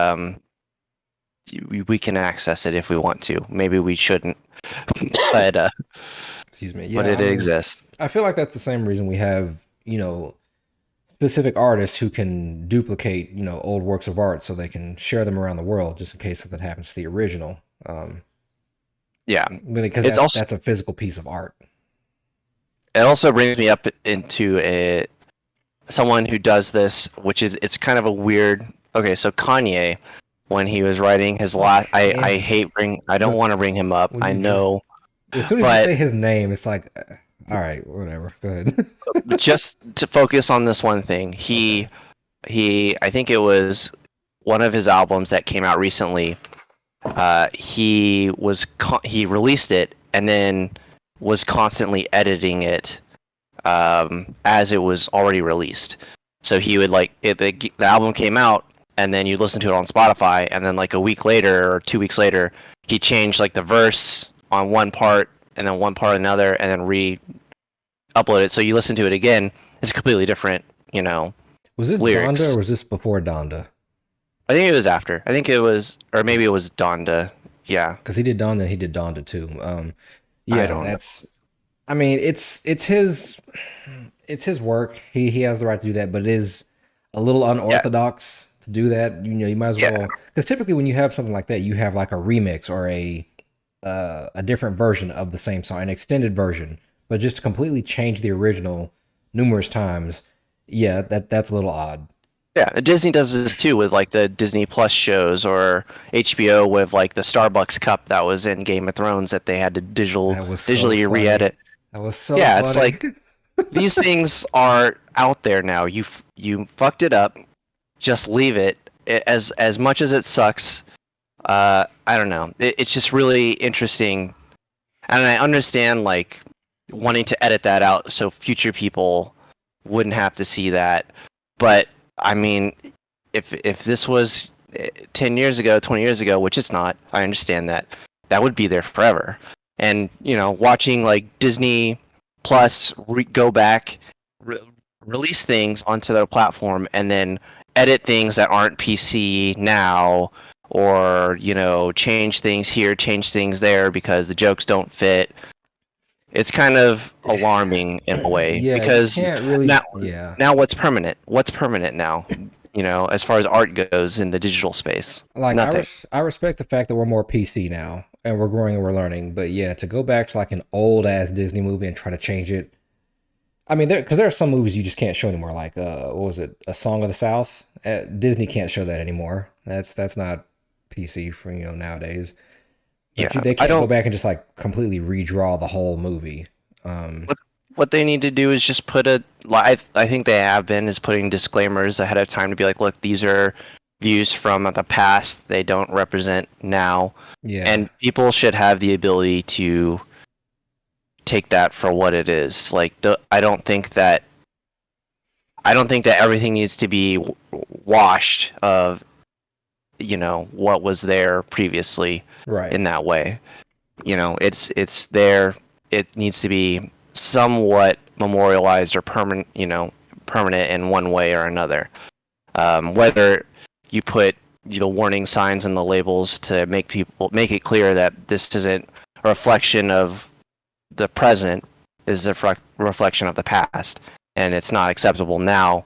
we can access it if we want to. Maybe we shouldn't, but Excuse me. but Yeah, it I mean, exists. I feel like that's the same reason we have, specific artists who can duplicate, old works of art so they can share them around the world just in case something happens to the original. Yeah, Really, because it's also that's a physical piece of art. it also brings me up into someone who does this, which is it's kind of a weird. Okay, so Kanye, when he was writing his last, I don't want to bring him up. When I you- know, As soon as you but say his name, it's like, all right, whatever. Go ahead. just to focus on this one thing, he I think it was one of his albums that came out recently. He released it and then was constantly editing it as it was already released. So he would the album came out, and then you listen to it on Spotify, and then like a week later or 2 weeks later, he changed like the verse on one part and then one part another, and then re-upload it. So you listen to it again, it's completely different, Was this lyrics. Donda or was this before Donda? I think it was after. I think it was, or maybe it was Donda. Yeah. Because he did Donda and he did Donda too. I don't know. I mean, it's his work. He has the right to do that, but it is a little unorthodox to do that. You might as well, because typically when you have something like that, you have like a remix or a different version of the same song, an extended version, but just to completely change the original numerous times. Yeah, that's a little odd. Yeah, Disney does this too with like the Disney Plus shows, or HBO with like the Starbucks cup that was in Game of Thrones that they had to That was so digitally funny. re-edit. That was so Yeah, funny. it's like these things are out there now. You fucked it up. Just leave it. As much as it sucks, I don't know. It's just really interesting, and I understand like wanting to edit that out so future people wouldn't have to see that. But I mean, if this was 10 years ago, 20 years ago, which it's not, I understand that would be there forever. And watching like Disney Plus go back, release things onto their platform, and then edit things that aren't PC now, or change things here, change things there because the jokes don't fit. It's kind of alarming in a way, Yeah, you because can't really. now Yeah, now what's permanent? What's permanent now? As far as art goes in the digital space, like nothing. I respect the fact that we're more PC now and we're growing and we're learning. But yeah, to go back to like an old ass Disney movie and try to change it. I mean, because there are some movies you just can't show anymore. Like what was it? A Song of the South. Disney can't show that anymore. That's not PC for nowadays. Yeah, they I can't go don't. back and just like completely redraw the whole movie. What they need to do is just put a. I think they have been is putting disclaimers ahead of time to be like, look, these are views from the past. They don't represent now, Yeah. and people should have the ability to take that for what it is. Like, I don't think that everything needs to be washed of what was there previously Right. in that way. It's there. It needs to be somewhat memorialized or permanent in one way or another. Whether you put the warning signs and the labels to make it clear that this isn't a reflection of the present, is a reflection of the past, and it's not acceptable now,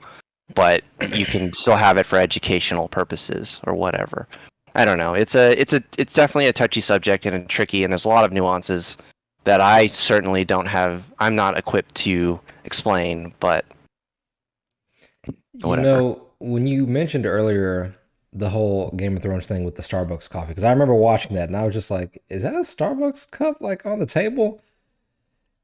but you can still have it for educational purposes or whatever. I don't know. It's definitely a touchy subject and tricky, and there's a lot of nuances that I certainly don't have. I'm not equipped to explain, but whatever. When you mentioned earlier the whole Game of Thrones thing with the Starbucks coffee, because I remember watching that and I was just like, is that a Starbucks cup like on the table?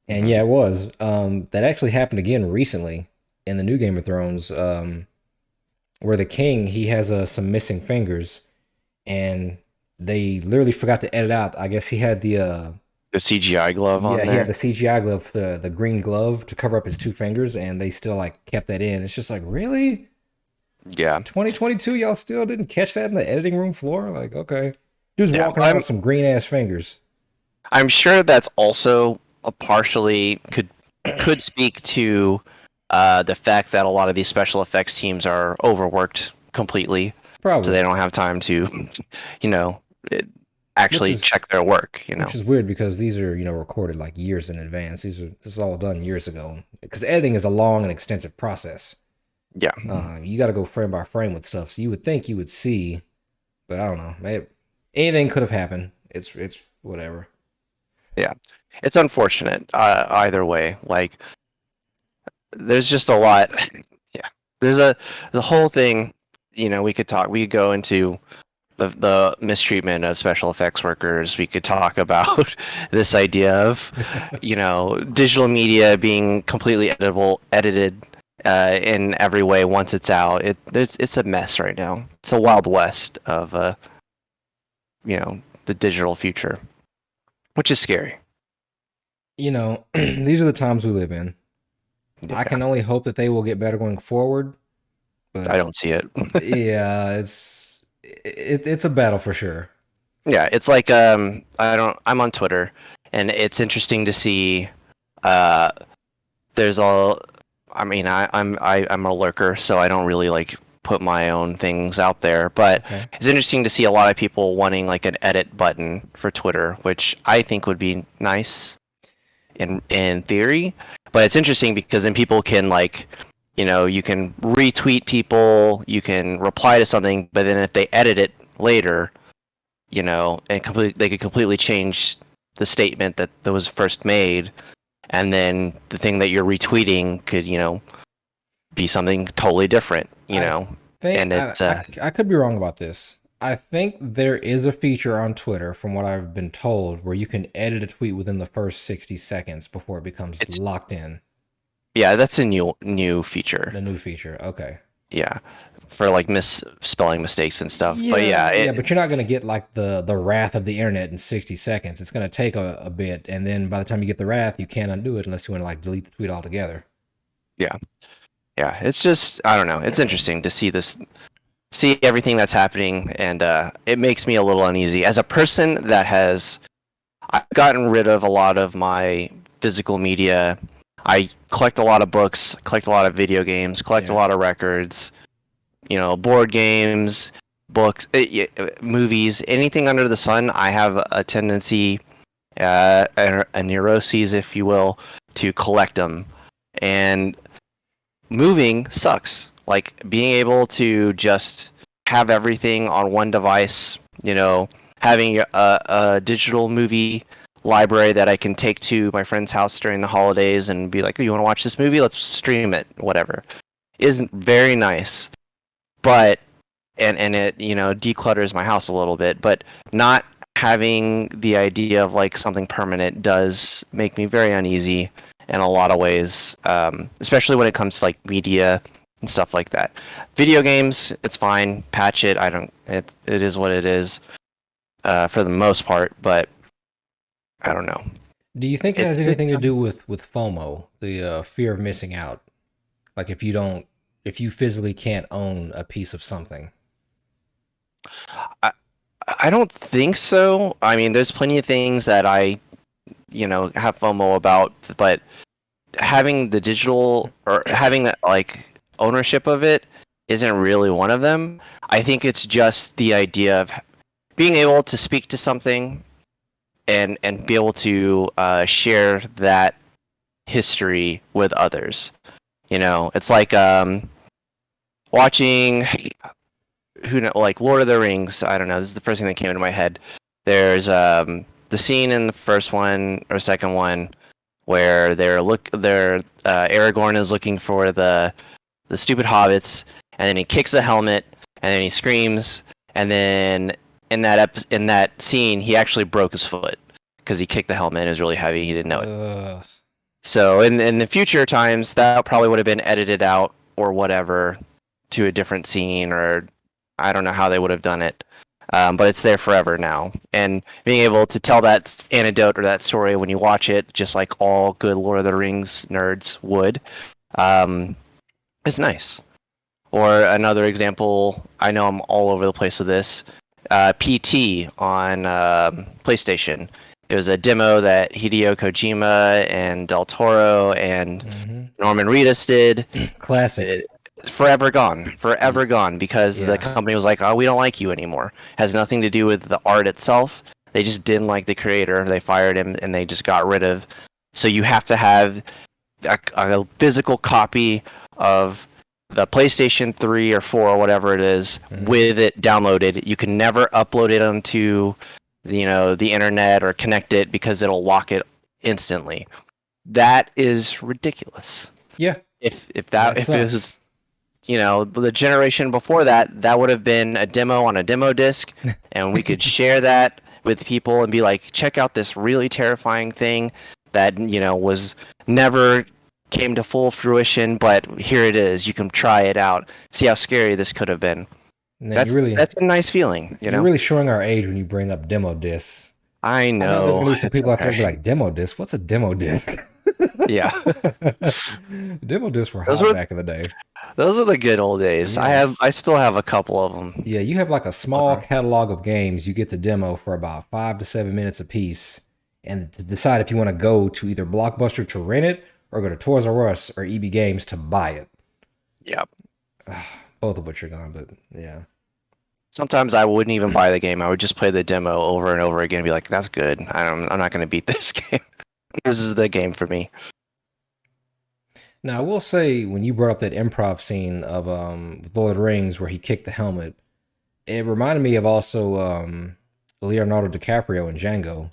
And Hmm. yeah, it was. That actually happened again recently in the new Game of Thrones, where the king he has some missing fingers, and they literally forgot to edit out. I guess he had The CGI glove yeah, on he had there. the CGI glove, the green glove to cover up his two fingers, and they still like kept that in. It's just like, really? Yeah, 2022, y'all still didn't catch that in the editing room floor? Like, okay. Dude's yeah. walking around with some green ass fingers. I'm sure that's also a partially could speak to the fact that a lot of these special effects teams are overworked completely, so Probably. they don't have time to, you know, it- Which actually is check their work. which is weird because these are, recorded like years in advance. This is all done years ago. Because editing is a long and extensive process. Yeah, You got to go frame by frame with stuff. So you would think you would see, but I don't know. Maybe anything could have happened. It's whatever. yeah. It's unfortunate either way. Like, there's just a lot. Yeah, there's the whole thing. We could go into the mistreatment of special effects workers. We could talk about this idea of, digital media being completely edited in every way once it's out. It's a mess right now. It's a wild west of the digital future, which is scary. These are the times we live in. I Yeah, can only hope that they will get better going forward. I But don't see it. yeah, it's a battle for sure. Yeah, it's like I'm on Twitter, and it's interesting to see uh there's all I mean I'm a lurker, so I don't really like put my own things out there, but Okay. it's interesting to see a lot of people wanting like an edit button for Twitter, which I think would be nice in theory, but it's interesting because then people can like you can retweet people, you can reply to something, but then if they edit it later, and they could completely change the statement that was first made, and then the thing that you're retweeting could, be something totally different, I think and it's I could be wrong about this. I think there is a feature on Twitter, from what I've been told, where you can edit a tweet within the first 60 seconds before it becomes it's locked in. yeah, that's a new feature. The new feature. Okay. Yeah, for like misspelling mistakes and stuff. But Yeah, yeah, yeah, but you're not gonna get like the wrath of the internet in 60 seconds. It's gonna take a bit, and then by the time you get the wrath, you can't undo it unless you want to like delete the tweet altogether. yeah, yeah. It's just I don't know. It's interesting to see everything that's happening, and it makes me a little uneasy as a person that has I've gotten rid of a lot of my physical media. I collect a lot of books, collect a lot of video games, collect a Yeah. lot of records, board games, books, movies, anything under the sun. I have a tendency, a neuroses, if you will, to collect them. And moving sucks. Like being able to just have everything on one device, having a digital movie library that I can take to my friend's house during the holidays and be like, oh, you want to watch this movie? Let's stream it, whatever. Isn't very nice, but and it declutters my house a little bit, but not having the idea of like something permanent does make me very uneasy in a lot of ways, especially when it comes to like media and stuff like that. Video games, it's fine. Patch it. I don't. It is what it is for the most part, but I don't know. Do you think it has anything to do with FOMO, the fear of missing out? Like if you physically can't own a piece of something. I don't think so. I mean, there's plenty of things that I, have FOMO about, but having the digital or having that like ownership of it isn't really one of them. I think it's just the idea of being able to speak to something and be able to share that history with others. It's like watching like Lord of the Rings. I don't know. This is the first thing that came into my head. There's the scene in the first one or second one where Aragorn is looking for the stupid hobbits, and then he kicks the helmet, and then he screams, and then in that scene he actually broke his foot because he kicked the helmet and it was really heavy. He didn't know it. So in the future times that probably would have been edited out or whatever to a different scene, or I don't know how they would have done it. But it's there forever now. And being able to tell that anecdote or that story when you watch it, just like all good Lord of the Rings nerds would, is nice. Or another example, I know I'm all over the place with this, PT on PlayStation. It was a demo that Hideo Kojima and Del Toro and Norman Reedus did. Classic. Forever gone because the company was like, oh, we don't like you anymore. Has nothing to do with the art itself. They just didn't like the creator. They fired him and they just got rid of. So you have to have a physical copy of the PlayStation 3 or 4 or whatever it is with it downloaded. You can never upload it onto the internet or connect it because it'll lock it instantly. That is ridiculous. Yeah. If it was the generation before that would have been a demo on a demo disc, and we could share that with people and be like, check out this really terrifying thing that was never came to full fruition, but here it is. You can try it out, see how scary this could have been. That's a nice feeling. You're really showing our age when you bring up demo discs. I know. There's gonna be some people out there be like, demo disc? What's a demo disc? Yeah. Demo discs were hot back in the day. Those are the good old days. Yeah. I still have a couple of them. Yeah, you have like a small catalog of games you get to demo for about 5 to 7 minutes a piece, and to decide if you want to go to either Blockbuster to rent it or go to Toys R Us or EB Games to buy it. Yep. Both of which are gone, but yeah. Sometimes I wouldn't even buy the game. I would just play the demo over and over again and be like, that's good. I'm not going to beat this game. This is the game for me. Now, I will say, when you brought up that improv scene of Lord of the Rings where he kicked the helmet, it reminded me of also Leonardo DiCaprio in Django.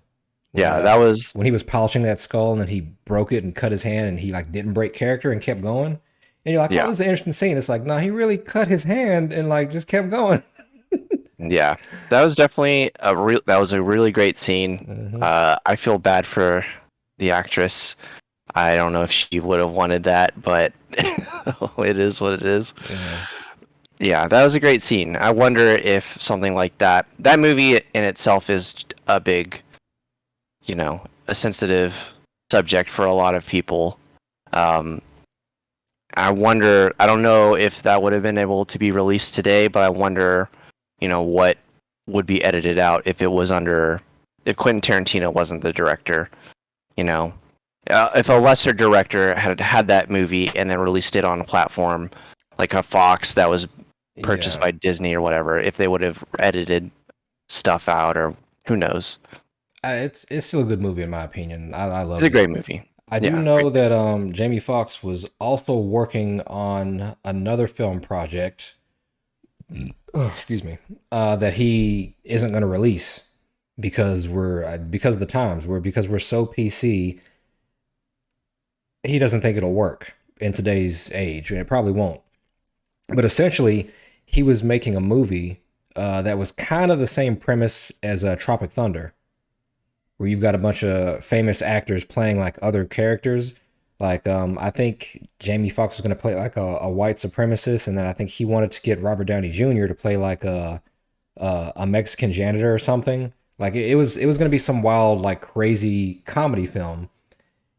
Yeah, that was... When he was polishing that skull and then he broke it and cut his hand and he like didn't break character and kept going. And you're like, oh, this is an interesting scene. It's like, no, he really cut his hand and like just kept going. Yeah, that was definitely a really great scene. I feel bad for the actress. I don't know if she would have wanted that, but it is what it is. Yeah, that was a great scene. I wonder if something like that movie in itself is a big, a sensitive subject for a lot of people. I don't know if that would have been able to be released today, but I wonder what would be edited out if if Quentin Tarantino wasn't the director, if a lesser director had that movie and then released it on a platform like a Fox that was purchased by Disney or whatever, if they would have edited stuff out, or who knows. It's still a good movie in my opinion. I love it. It's a great movie. I do know that Jamie Foxx was also working on another film project. Excuse me. That he isn't going to release because of the times. Because we're so PC. He doesn't think it'll work in today's age, and it probably won't. But essentially, he was making a movie that was kind of the same premise as Tropic Thunder, where you've got a bunch of famous actors playing like other characters. Like I think Jamie Foxx was going to play like a white supremacist, and then I think he wanted to get Robert Downey Jr. to play like a Mexican janitor or something. Like it was going to be some wild like crazy comedy film.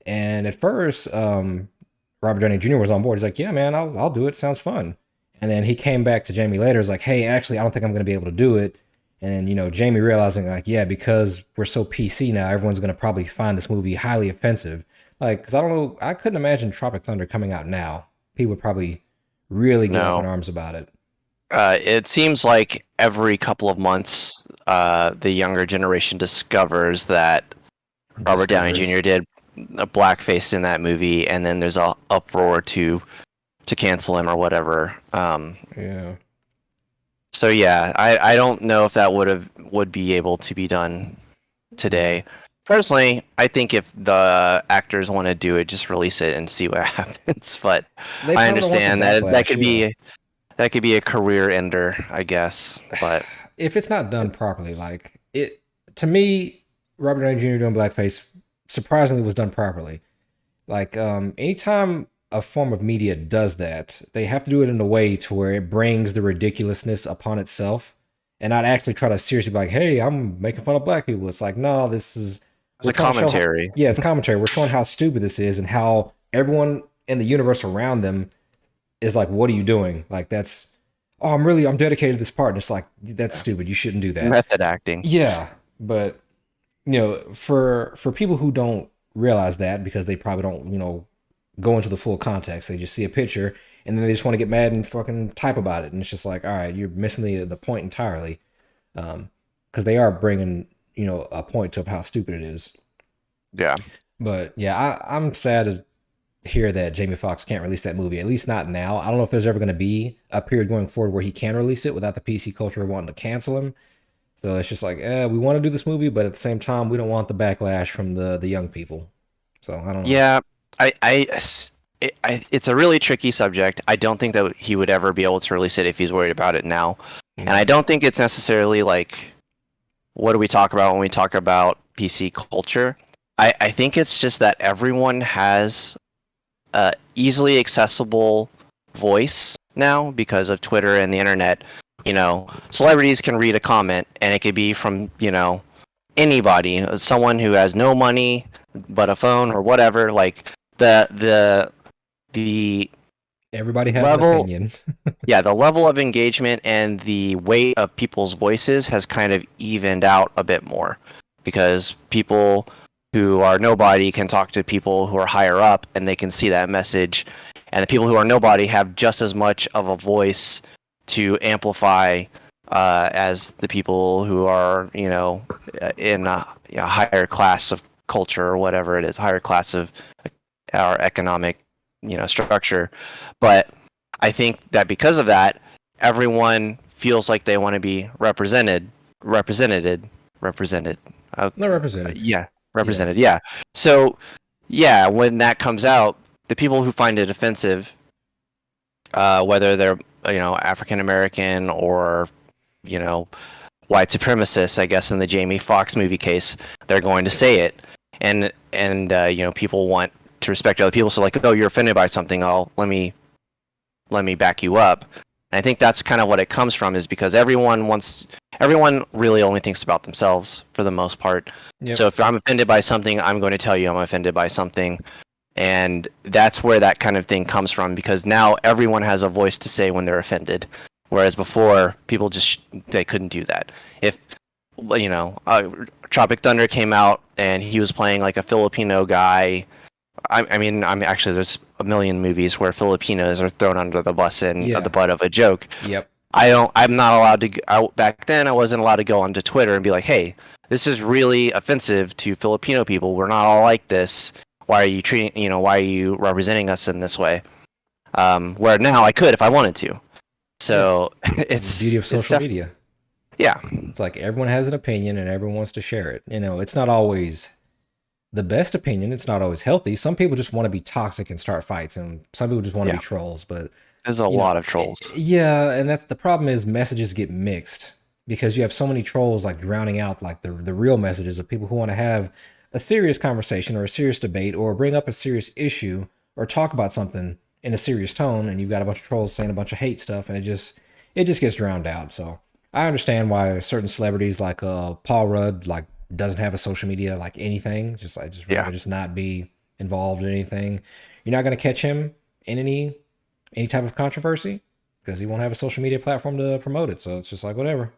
And at first, Robert Downey Jr. was on board. He's like, "Yeah, man, I'll do it. Sounds fun." And then he came back to Jamie later. Is like, "Hey, actually, I don't think I'm going to be able to do it." And then, Jamie realizing like, yeah, because we're so PC now, everyone's going to probably find this movie highly offensive. Like, because I don't know, I couldn't imagine Tropic Thunder coming out now. People would probably really get up in No. arms about it. It seems like every couple of months, the younger generation discovers that Robert Downey Discovers. Jr. did a blackface in that movie, and then there's a uproar to cancel him or whatever. Yeah. So yeah, I don't know if that would be able to be done today. Personally, I think if the actors want to do it, just release it and see what happens. But They I probably don't want the understand that backlash, yeah. that could be a career ender, I guess. But If it's not done properly, like it, to me, Robert Downey Jr. doing blackface surprisingly was done properly. Like, anytime a form of media does that, they have to do it in a way to where it brings the ridiculousness upon itself and not actually try to seriously be like, hey, I'm making fun of black people. It's like, no, this is, it's we're a trying to show how, commentary. yeah, it's commentary. We're showing how stupid this is and how everyone in the universe around them is like, what are you doing? Like, that's, oh, I'm dedicated to this part. And it's like, that's stupid. You shouldn't do that. Method acting. Yeah. But, for people who don't realize that because they probably don't, go into the full context. They just see a picture and then they just want to get mad and fucking type about it. And it's just like, all right, you're missing the point entirely. Because they are bringing, a point to how stupid it is. Yeah. But yeah, I'm sad to hear that Jamie Foxx can't release that movie, at least not now. I don't know if there's ever going to be a period going forward where he can release it without the PC culture wanting to cancel him. So it's just like, we want to do this movie, but at the same time, we don't want the backlash from the young people. So I don't know. Yeah, it's a really tricky subject. I don't think that he would ever be able to release it if he's worried about it now. And I don't think it's necessarily like, what do we talk about when we talk about PC culture? I think it's just that everyone has a easily accessible voice now because of Twitter and the internet. Celebrities can read a comment and it could be from, anybody, someone who has no money but a phone or whatever. Like the Everybody has an level, opinion. yeah, the level of engagement and the weight of people's voices has kind of evened out a bit more because people who are nobody can talk to people who are higher up and they can see that message, and the people who are nobody have just as much of a voice to amplify as the people who are in a higher class of culture or whatever it is, higher class of our economic structure. But I think that because of that, everyone feels like they want to be represented. Not represented. Yeah, represented. Yeah. So, yeah, when that comes out, the people who find it offensive, whether they're African American or white supremacists, I guess in the Jamie Foxx movie case, they're going to say it, and people want to respect other people. So like, oh, you're offended by something, let me back you up. And I think that's kind of what it comes from, is because everyone really only thinks about themselves for the most part. Yep. So if I'm offended by something, I'm going to tell you I'm offended by something. And that's where that kind of thing comes from, because now everyone has a voice to say when they're offended. Whereas before, people they couldn't do that. If, Tropic Thunder came out and he was playing like a Filipino guy, I'm actually, there's a million movies where Filipinos are thrown under the bus and the butt of a joke. Yep. I'm not allowed to, back then I wasn't allowed to go onto Twitter and be like, hey, this is really offensive to Filipino people. We're not all like this. Why are you representing us in this way? Where now I could if I wanted to. So it's the beauty of social media. Yeah. It's like everyone has an opinion and everyone wants to share it. It's not always the best opinion. It's not always healthy. Some people just want to be toxic and start fights, and some people just want to be trolls. But there's a lot of trolls. Yeah, and that's the problem, is messages get mixed. because you have so many trolls like drowning out like the real messages of people who want to have a serious conversation or a serious debate or bring up a serious issue or talk about something in a serious tone, and you've got a bunch of trolls saying a bunch of hate stuff, and it just gets drowned out. So I understand why certain celebrities like Paul Rudd like doesn't have a social media like anything. Just I just Yeah. rather just not be involved in anything. You're not gonna catch him in any type of controversy because he won't have a social media platform to promote it. So it's just like whatever.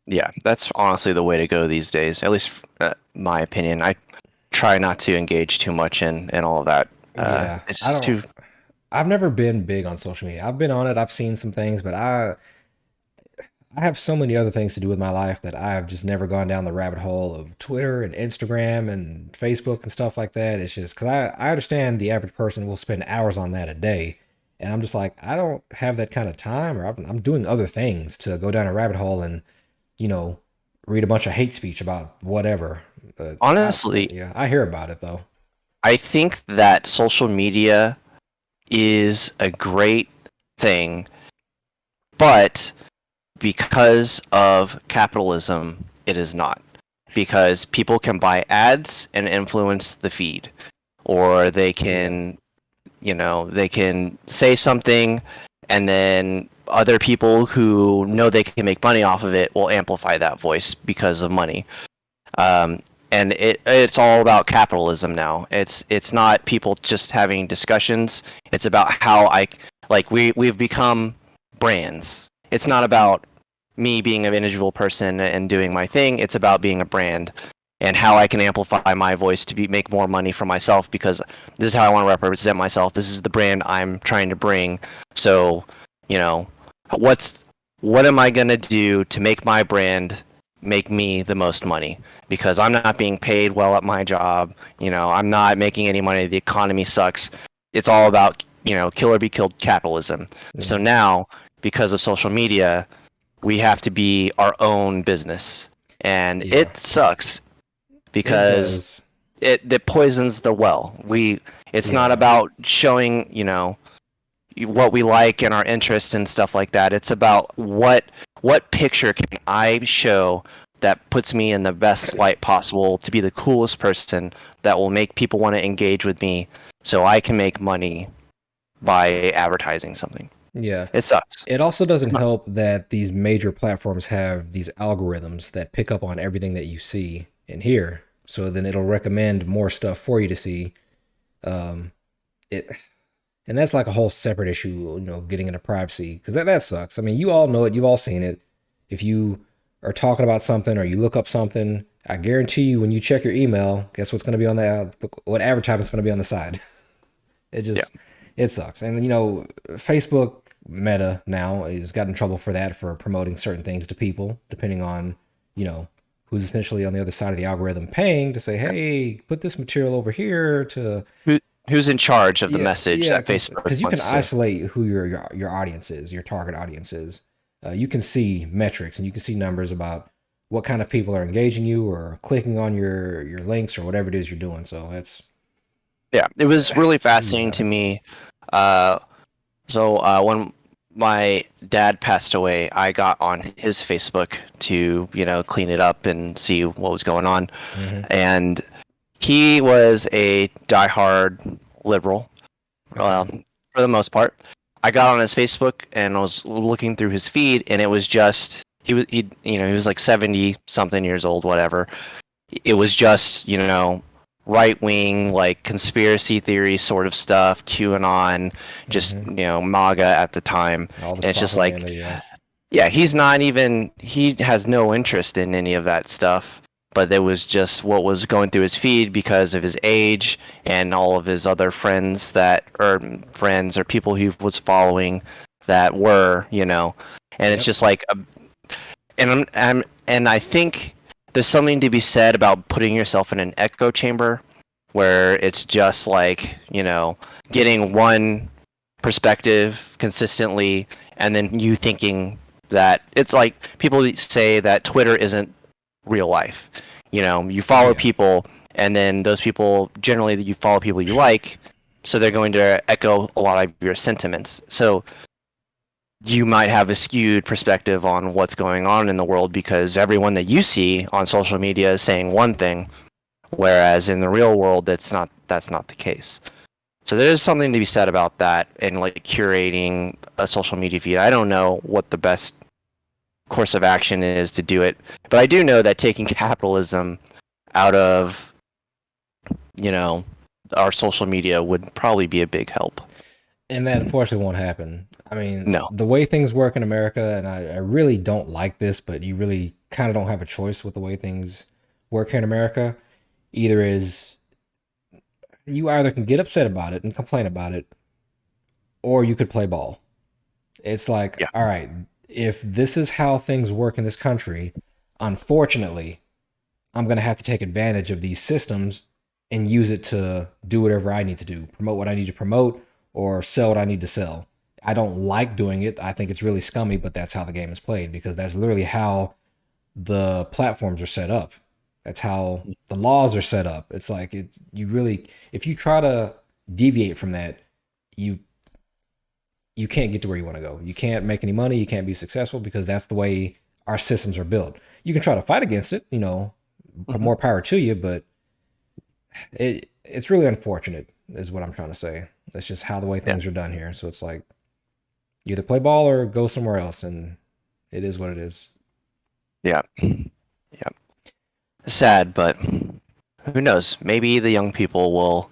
Yeah, that's honestly the way to go these days. At least, my opinion. I try not to engage too much in all of that. Yeah, It's I just don't. too. I've never been big on social media. I've been on it. I've seen some things, but I have so many other things to do with my life that I have just never gone down the rabbit hole of Twitter and Instagram and Facebook and stuff like that. It's just because I understand the average person will spend hours on that a day. And I'm just like, I don't have that kind of time, or I'm doing other things to go down a rabbit hole and, you know, read a bunch of hate speech about whatever. Honestly, Yeah, I hear about it though. I think that social media is a great thing, but because of capitalism, it is not. Because people can buy ads and influence the feed, or they Yeah. can, they can say something, and then other people who know they can make money off of it will amplify that voice because of money. Um, and it's all about capitalism now. It's not people just having discussions. It's about how we've become brands. It's not about me being an individual person and doing my thing. It's about being a brand and how I can amplify my voice to make more money for myself, because this is how I want to represent myself. This is the brand I'm trying to bring. So, you know, what am I gonna do to make my brand make me the most money? Because I'm not being paid well at my job. I'm not making any money. The economy sucks. It's all about, kill or be killed capitalism. So Mhm. now, because of social media, we have to be our own business, and Yeah, it sucks it because does. it poisons the well. It's not Yeah, about showing, what we like and our interests and stuff like that. It's about what picture can I show that puts me in the best light possible to be the coolest person that will make people want to engage with me, so I can make money by advertising something. yeah. It sucks. It also It's doesn't not, help that these major platforms have these algorithms that pick up on everything that you see and hear. So then it'll recommend more stuff for you to see. Um, it and that's like a whole separate issue, getting into privacy because that sucks. I mean, you all know it, you've all seen it. If you are talking about something or you look up something, I guarantee you when you check your email, guess what's going to be on the what advertisement's going to be on the side. It yeah. just it sucks. And Facebook Meta now has got in trouble for that for promoting certain things to people, depending on you know who's essentially on the other side of the algorithm paying to say, hey, put this material over here to Who, who's in charge of the yeah, message yeah, that because Facebook you can wants to? isolate who your audience is, your target audience is. You can see metrics and you can see numbers about what kind of people are engaging you or clicking on your links or whatever it is you're doing. So that's Yeah, it was really fascinating yeah. to me. Uh, when my dad passed away, I got on his Facebook to, clean it up and see what was going on. Hmm. And he was a diehard liberal, Okay. for the most part. I got on his Facebook and I was looking through his feed, and it was just he was like 70 something years old, whatever. It was just, right wing, like conspiracy theory sort of stuff, QAnon, just, Hmm. MAGA at the time. All this And it's just like, propaganda, yeah. yeah, he has no interest in any of that stuff. But there was just what was going through his feed because of his age and all of his other friends or people he was following that were, and it's Yep. just like, and I think there's something to be said about putting yourself in an echo chamber where it's just like, getting one perspective consistently, and then you thinking that it's like people say that Twitter isn't real life. You follow Yeah. people, and then those people generally that you follow people you like, so they're going to echo a lot of your sentiments. So you might have a skewed perspective on what's going on in the world because everyone that you see on social media is saying one thing, whereas in the real world, that's not the case. So there's something to be said about that and like curating a social media feed. I don't know what the best course of action is to do it, but I do know that taking capitalism out of, our social media would probably be a big help. And that unfortunately won't happen. I mean, No. the way things work in America, and I really don't like this, but you really kind of don't have a choice with the way things work here in America. Either is you either can get upset about it and complain about it, or you could play ball. It's like, Yeah. all right, if this is how things work in this country, unfortunately, I'm going to have to take advantage of these systems and use it to do whatever I need to do, promote what I need to promote, or sell what I need to sell. I don't like doing it. I think it's really scummy, but that's how the game is played because that's literally how the platforms are set up. That's how the laws are set up. It's like you really, if you try to deviate from that, you you can't get to where you want to go. You can't make any money. You can't be successful because that's the way our systems are built. You can try to fight against it, more power to you, but it's really unfortunate is what I'm trying to say. That's just how the way things are done here. So it's like you either play ball or go somewhere else, and it is what it is. Yeah. Yeah. Sad, but who knows? Maybe the young people will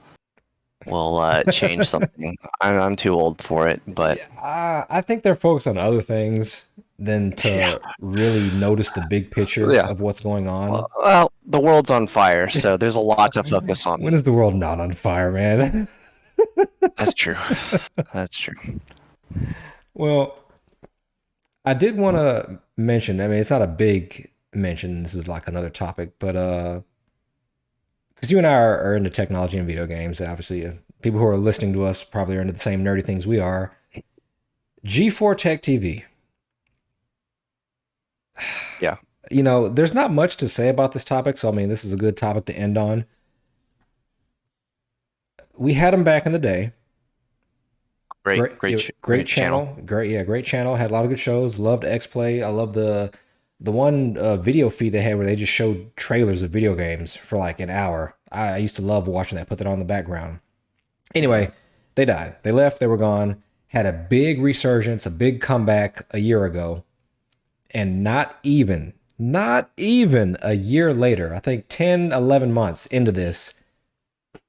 change something. I'm too old for it, but I think they're focused on other things than to really notice the big picture yeah. of what's going on. Well, the world's on fire, so there's a lot to focus on. When is the world not on fire, man? That's true. That's true. Well, I did want to mention, I mean, it's not a big mention. This is like another topic, but because you and I are into technology and video games, obviously, people who are listening to us probably are into the same nerdy things we are. G4TV. Yeah. There's not much to say about this topic, so I mean, this is a good topic to end on. We had them back in the day. Great channel. Great channel. Had a lot of good shows. Loved X Play. I love the one video feed they had where they just showed trailers of video games for like an hour. I used to love watching that. Put that on in the background. Anyway, they died. They left. They were gone. Had a big resurgence, a big comeback a year ago, and not even a year later, I think 10, 11 months into this,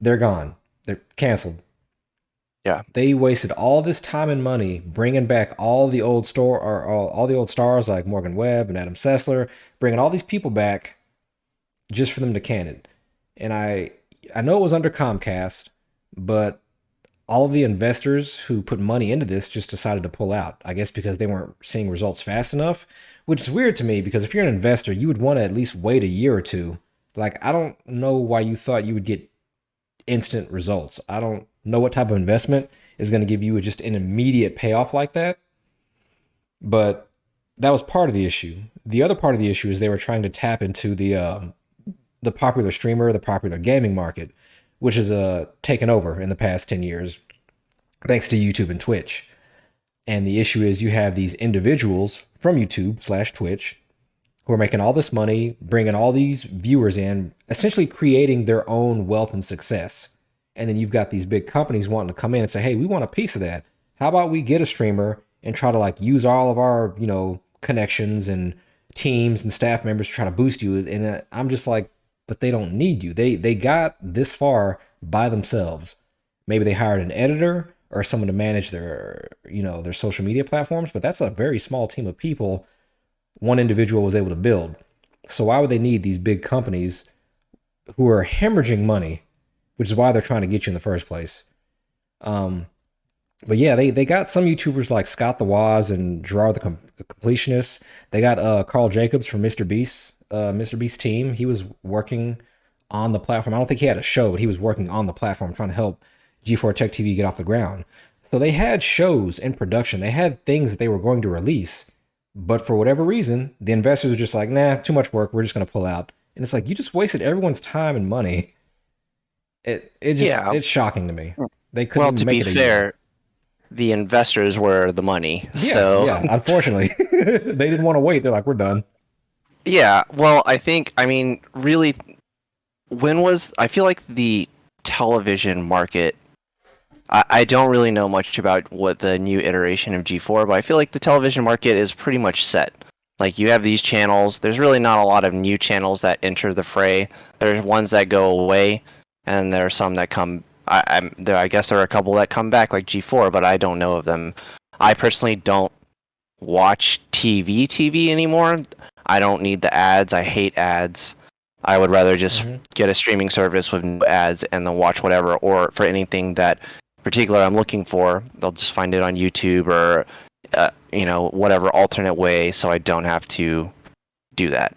they're gone. They're canceled. Yeah. They wasted all this time and money bringing back all the old all the old stars like Morgan Webb and Adam Sessler, bringing all these people back just for them to can it. And I know it was under Comcast, but all of the investors who put money into this just decided to pull out. I guess because they weren't seeing results fast enough, which is weird to me because if you're an investor, you would want to at least wait a year or two. Like, I don't know why you thought you would get instant results. I don't know what type of investment is going to give you just an immediate payoff like that. But that was part of the issue. The other part of the issue is they were trying to tap into the popular streamer, the popular gaming market, which is taken over in the past 10 years, thanks to YouTube and Twitch. And the issue is you have these individuals from YouTube/Twitch who are making all this money, bringing all these viewers in, essentially creating their own wealth and success. And then you've got these big companies wanting to come in and say, hey, we want a piece of that. How about we get a streamer and try to like use all of our, connections and teams and staff members to try to boost you. And I'm just like, but they don't need you. They got this far by themselves. Maybe they hired an editor or someone to manage their social media platforms, but that's a very small team of people one individual was able to build. So why would they need these big companies who are hemorrhaging money, which is why they're trying to get you in the first place? But yeah, they got some YouTubers like Scott the Woz and Gerard the Completionist. They got Carl Jacobs from Mr. Beast's team. He was working on the platform. I don't think he had a show, but he was working on the platform trying to help G4TV get off the ground. So they had shows in production. They had things that they were going to release. But for whatever reason, the investors are just like, nah, too much work. We're just going to pull out. And it's like, you just wasted everyone's time and money. It's shocking to me. They couldn't to make be it a fair, year. the investors were the money. Yeah, So yeah. Unfortunately, they didn't want to wait. They're like, we're done. yeah, well, I mean, really, I feel like the television market, I don't really know much about what the new iteration of G4, but I feel like the television market is pretty much set. Like you have these channels. There's really not a lot of new channels that enter the fray. There's ones that go away, and there are some that come. I guess there are a couple that come back, like G4, but I don't know of them. I personally don't watch TV anymore. I don't need the ads. I hate ads. I would rather just get a streaming service with no ads and then watch whatever, or for anything that particular I'm looking for, they'll just find it on YouTube or whatever alternate way, so I don't have to do that.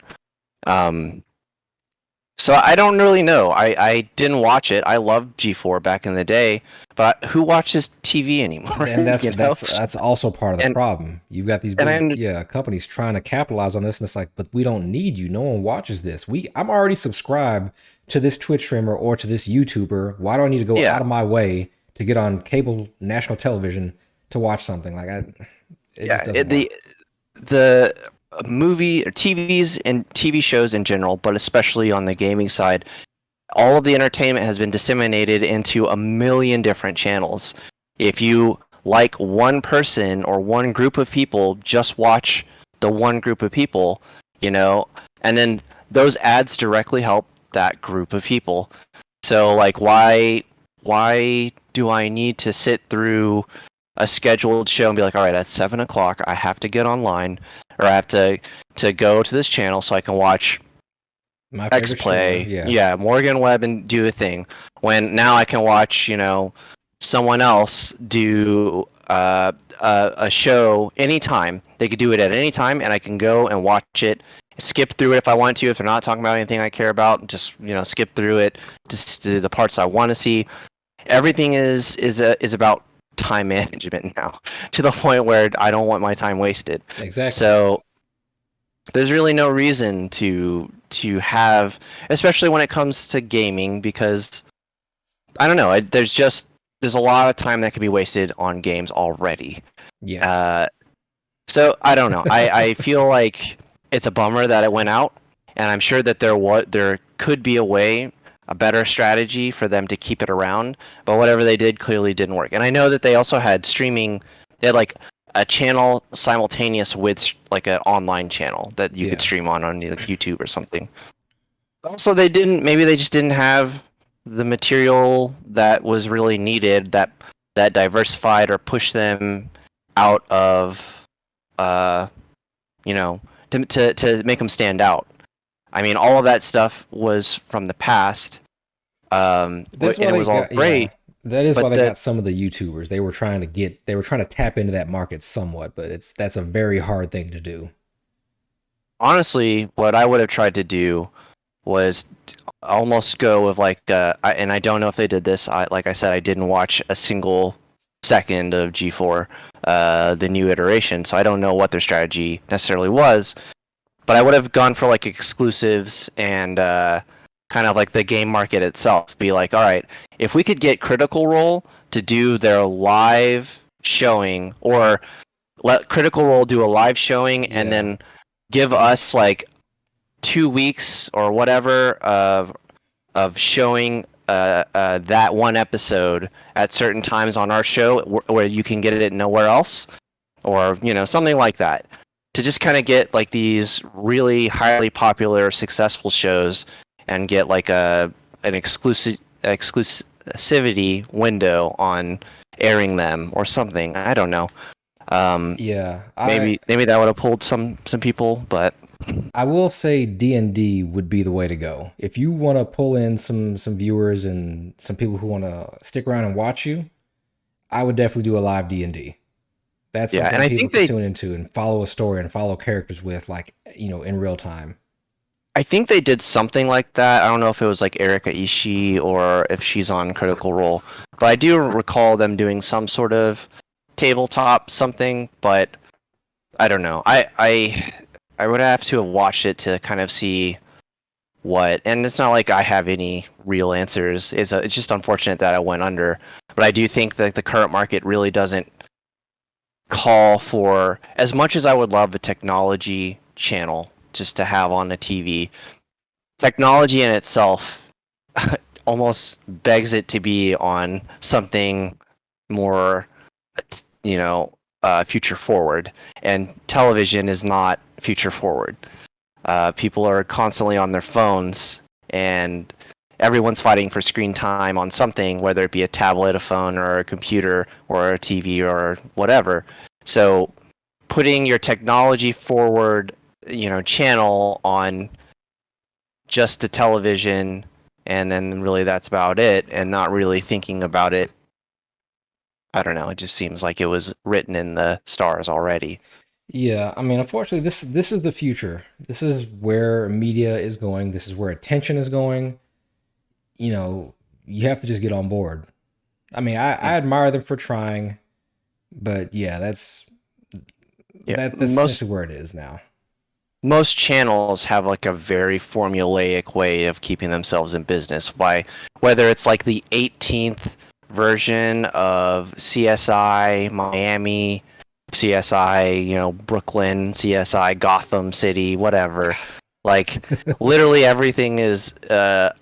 So I don't really know. I didn't watch it. I loved G4 back in the day, but who watches TV anymore? And that's also part of the problem. You've got these big companies trying to capitalize on this, and it's like, but we don't need you. No one watches this. I'm already subscribed to this Twitch streamer or to this YouTuber. Why do I need to go out of my way to get on cable national television to watch something? Like it just doesn't work. The movie or TVs and TV shows in general, but especially on the gaming side, all of the entertainment has been disseminated into a million different channels. If you like one person or one group of people, just watch the one group of people, and then those ads directly help that group of people. So like why do I need to sit through a scheduled show and be like, all right, at 7 o'clock, I have to get online, or I have to go to this channel so I can watch X-Play, Morgan Webb, and do a thing. When now I can watch, someone else do a show anytime. They could do it at any time, and I can go and watch it, skip through it if I want to. If they're not talking about anything I care about, just skip through it, just to the parts I want to see. Everything is about time management now, to the point where I don't want my time wasted. Exactly. So there's really no reason to have, especially when it comes to gaming, because I don't know, there's a lot of time that could be wasted on games already. Yes. So I don't know. I feel like it's a bummer that it went out, and I'm sure that there could be a better strategy for them to keep it around, but whatever they did clearly didn't work. And I know that they also had streaming. They had like a channel simultaneous with like an online channel that you could stream on like YouTube or something. Also, maybe they just didn't have the material that was really needed that diversified or pushed them out of to make them stand out. I mean, all of that stuff was from the past, and it was all great. Yeah. That is why they got some of the YouTubers. They were trying to tap into that market somewhat, but that's a very hard thing to do. Honestly, what I would have tried to do was almost go with and I don't know if they did this. Like I said, I didn't watch a single second of G4, the new iteration, so I don't know what their strategy necessarily was. But I would have gone for like exclusives and kind of like the game market itself. Be like, all right, if we could get Critical Role to do their live showing, or let Critical Role do a live showing, and then give us like 2 weeks or whatever of showing that one episode at certain times on our show where you can get it nowhere else, or something like that, to just kind of get like these really highly popular, successful shows and get like an exclusivity window on airing them or something. I don't know. Maybe that would have pulled some people, but I will say D&D would be the way to go. If you want to pull in some viewers and some people who want to stick around and watch you, I would definitely do a live D&D. That's something people can tune into and follow a story and follow characters with, like, in real time. I think they did something like that. I don't know if it was like Erika Ishii or if she's on Critical Role, but I do recall them doing some sort of tabletop something, but I don't know. I would have to have watched it to kind of see what, and it's not like I have any real answers. It's just unfortunate that I went under, but I do think that the current market really doesn't call for, as much as I would love a technology channel just to have on the TV, technology in itself almost begs it to be on something more, future forward. And television is not future forward. People are constantly on their phones, and everyone's fighting for screen time on something, whether it be a tablet, a phone, or a computer, or a TV, or whatever. So putting your technology forward, channel on just a television, and then really that's about it, and not really thinking about it. I don't know. It just seems like it was written in the stars already. Yeah, I mean, unfortunately, this is the future. This is where media is going. This is where attention is going. You know, you have to just get on board. I mean, I admire them for trying, but yeah, Yeah, that's essentially where it is now. most channels have like a very formulaic way of keeping themselves in business. Whether it's like the 18th version of CSI Miami, CSI, Brooklyn, CSI Gotham City, whatever. Like literally everything is a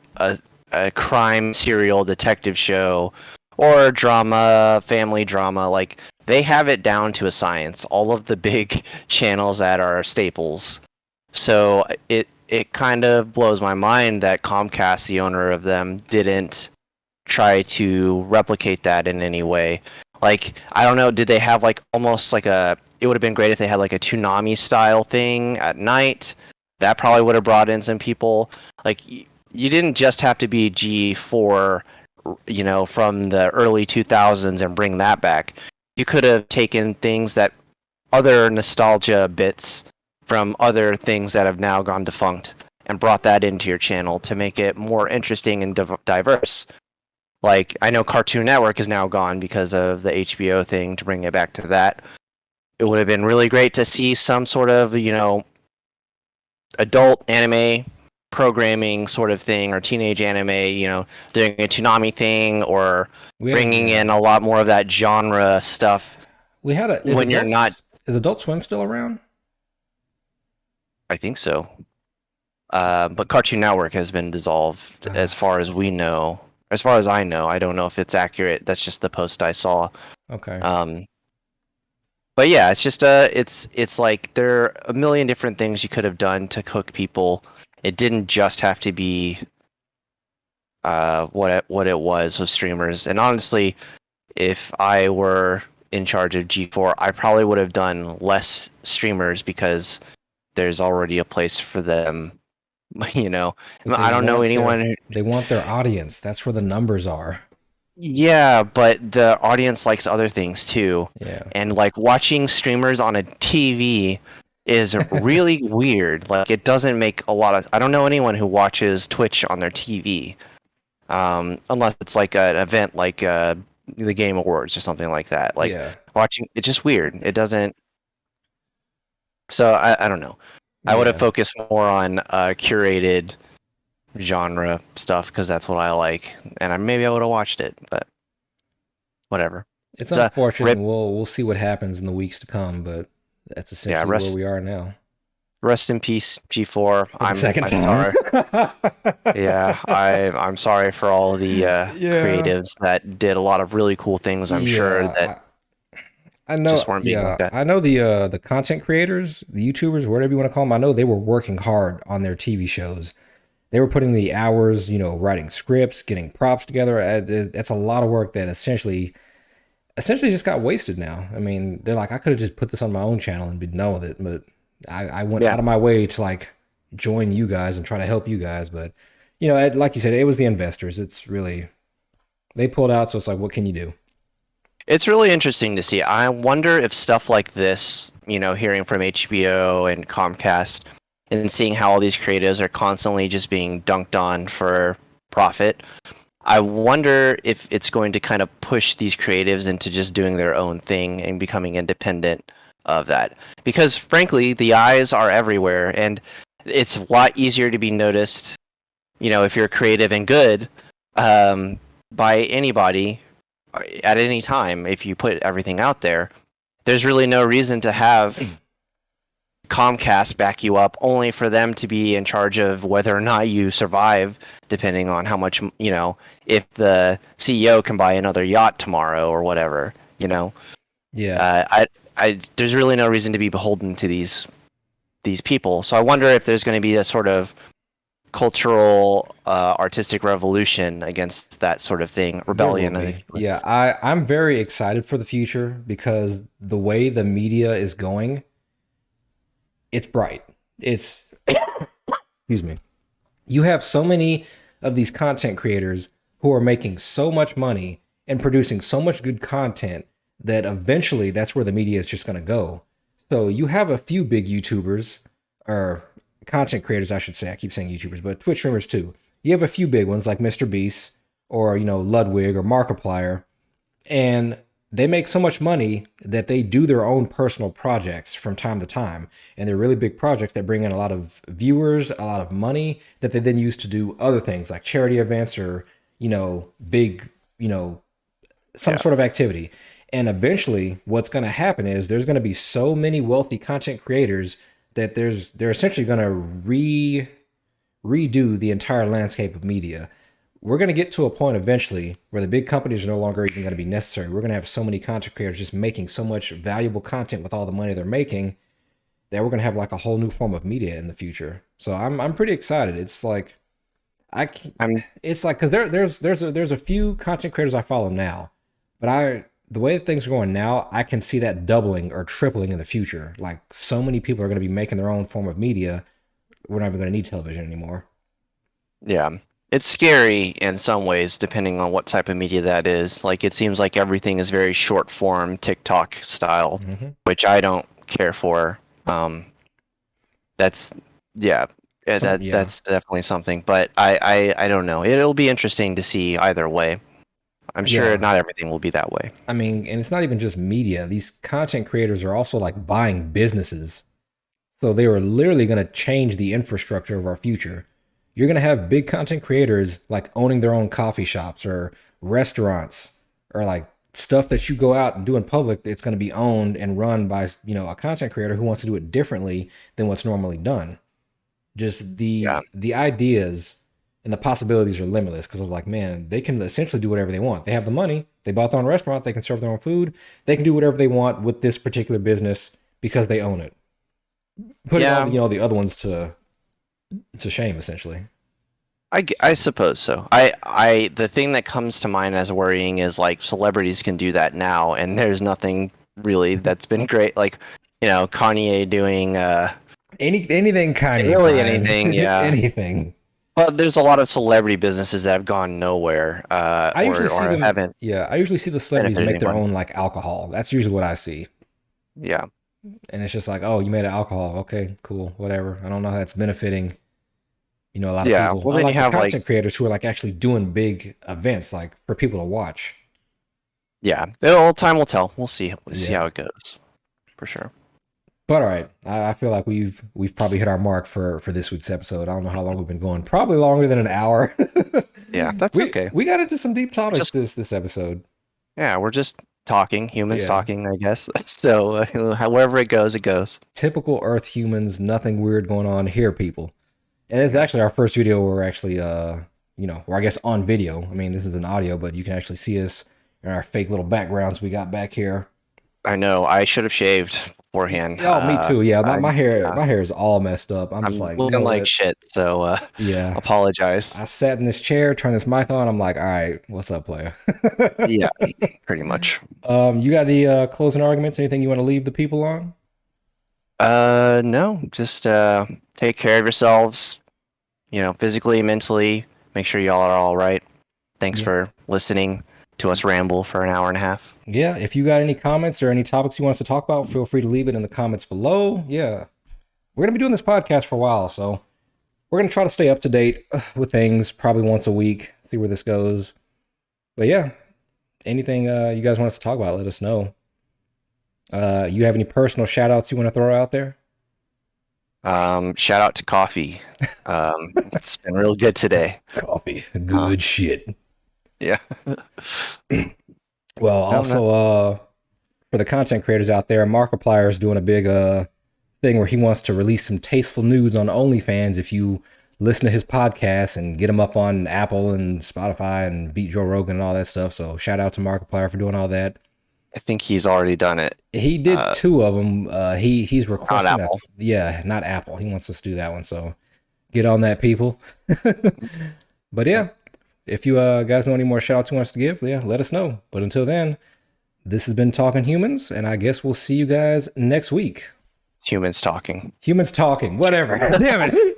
crime serial detective show or drama, family drama. Like they have it down to a science. All of the big channels that are staples. So it kind of blows my mind that Comcast, the owner of them, didn't try to replicate that in any way. Like, I don't know, did they have like almost like it would have been great if they had like a Toonami style thing at night. That probably would have brought in some people. Like, you didn't just have to be G4, from the early 2000s and bring that back. You could have taken things that other nostalgia bits from other things that have now gone defunct and brought that into your channel to make it more interesting and diverse. Like, I know Cartoon Network is now gone because of the HBO thing, to bring it back to that. It would have been really great to see some sort of, adult anime programming sort of thing, or teenage anime, doing a Toonami thing, or bringing in a lot more of that genre stuff. We had when you're not. Is Adult Swim still around? I think so. But Cartoon Network has been dissolved, as far as we know. As far as I know, I don't know if it's accurate. That's just the post I saw. Okay. But yeah, it's just it's like there are a million different things you could have done to hook people. It didn't just have to be what it was with streamers. And honestly, if I were in charge of G4, I probably would have done less streamers, because there's already a place for them. I don't know anyone. They want their audience. That's where the numbers are. Yeah, but the audience likes other things too. Yeah. And like watching streamers on a TV is really weird. Like, it doesn't make a lot of. I don't know anyone who watches Twitch on their TV, unless it's like an event like the Game Awards or something like that. Like, watching, it's just weird. It doesn't. So I don't know. I would have focused more on curated genre stuff, because that's what I like, and maybe I would have watched it, but whatever. It's unfortunate. We'll see what happens in the weeks to come, but that's essentially where we are now. Rest in peace, G4. I'm sorry. Yeah, I'm sorry for all the creatives that did a lot of really cool things. I'm sure that I know. Just weren't being looked at. I know the content creators, the YouTubers, whatever you want to call them. I know they were working hard on their TV shows. They were putting the hours, writing scripts, getting props together. That's a lot of work that essentially just got wasted now. I mean, they're like, I could have just put this on my own channel and been done with it, but I went out of my way to like join you guys and try to help you guys. But like you said, it was the investors. It's really, they pulled out, so it's like, what can you do? It's really interesting to see. I wonder if stuff like this, hearing from HBO and Comcast and seeing how all these creatives are constantly just being dunked on for profit, I wonder if it's going to kind of push these creatives into just doing their own thing and becoming independent of that. Because frankly, the eyes are everywhere, and it's a lot easier to be noticed, if you're creative and good, by anybody at any time, if you put everything out there. there's really no reason to have Comcast back you up, only for them to be in charge of whether or not you survive, depending on how much, if the CEO can buy another yacht tomorrow or whatever, Yeah. There's really no reason to be beholden to these people. So I wonder if there's going to be a sort of cultural, artistic revolution against that sort of thing, There will rebellion. be. Yeah, I'm very excited for the future because the way the media is going, it's bright. It's excuse me. You have so many of these content creators who are making so much money and producing so much good content that eventually that's where the media is just going to go. So you have a few big YouTubers or content creators, I should say. I keep saying YouTubers, but Twitch streamers too. You have a few big ones like Mr. Beast or, Ludwig or Markiplier, and they make so much money that they do their own personal projects from time to time. And they're really big projects that bring in a lot of viewers, a lot of money that they then use to do other things like charity events or, big, some sort of activity. And eventually what's going to happen is there's going to be so many wealthy content creators that they're essentially going to redo the entire landscape of media. We're going to get to a point eventually where the big companies are no longer even going to be necessary. We're going to have so many content creators just making so much valuable content with all the money they're making that we're going to have like a whole new form of media in the future. So I'm pretty excited. It's like it's like because there's a few content creators I follow now, but the way that things are going now, I can see that doubling or tripling in the future. Like so many people are going to be making their own form of media. We're not even going to need television anymore. Yeah. It's scary in some ways, depending on what type of media that is. Like, it seems like everything is very short form, TikTok style, which I don't care for. That's definitely something. But I don't know. It'll be interesting to see either way. I'm sure not everything will be that way. I mean, and it's not even just media. These content creators are also like buying businesses. So they are literally going to change the infrastructure of our future. You're going to have big content creators like owning their own coffee shops or restaurants or like stuff that you go out and do in public. It's going to be owned and run by, a content creator who wants to do it differently than what's normally done. Just the ideas and the possibilities are limitless because of like, man, they can essentially do whatever they want. They have the money. They bought their own restaurant. They can serve their own food. They can do whatever they want with this particular business because they own it. Putting all the other ones to shame, essentially. I suppose so. The thing that comes to mind as worrying is like celebrities can do that now, and there's nothing really that's been great. Like, Kanye doing anything Kanye, really anything, yeah, anything. But there's a lot of celebrity businesses that have gone nowhere. I usually see the celebrities make their own like alcohol. That's usually what I see. Yeah. And it's just like, oh, you made an alcohol. Okay, cool, whatever. I don't know how that's benefiting, a lot of people. Well, then you have content creators who are like actually doing big events, like for people to watch. Yeah, time will tell. We'll see. We'll see how it goes, for sure. But all right, I feel like we've probably hit our mark for this week's episode. I don't know how long we've been going. Probably longer than an hour. Yeah, that's okay. We got into some deep topics this episode. Yeah, we're just talking, humans talking, I guess. So however it goes, it goes. Typical Earth humans, nothing weird going on here, people. And it's actually our first video where we're actually, we're I guess on video. I mean, this is an audio, but you can actually see us in our fake little backgrounds we got back here. I know. I should have shaved beforehand. Oh, me too. Yeah, my hair is all messed up. I'm just like looking like shit. So apologize. I sat in this chair, turned this mic on. I'm like, all right, what's up, player? Yeah, pretty much. You got any closing arguments? Anything you want to leave the people on? No. Just take care of yourselves. Physically, mentally. Make sure y'all are all right. Thanks for listening to us ramble for an hour and a half. Yeah, if you got any comments or any topics you want us to talk about, feel free to leave it in the comments below. Yeah, we're going to be doing this podcast for a while, so we're going to try to stay up to date with things probably once a week, see where this goes. But yeah, anything you guys want us to talk about, let us know. You have any personal shout outs you want to throw out there? Shout out to coffee. It's been real good today. Coffee, good shit. Yeah. Well, also, for the content creators out there, Markiplier is doing a big thing where he wants to release some tasteful news on OnlyFans if you listen to his podcast and get him up on Apple and Spotify and beat Joe Rogan and all that stuff. So shout out to Markiplier for doing all that. I think he's already done it. He did 2 of them. He's requesting not Apple. Not Apple. He wants us to do that one. So get on that, people. But yeah, if you guys know any more shout outs you want us to give, yeah, let us know. But until then, this has been Talking Humans, and I guess we'll see you guys next week. Humans talking. Humans talking, whatever. Damn it.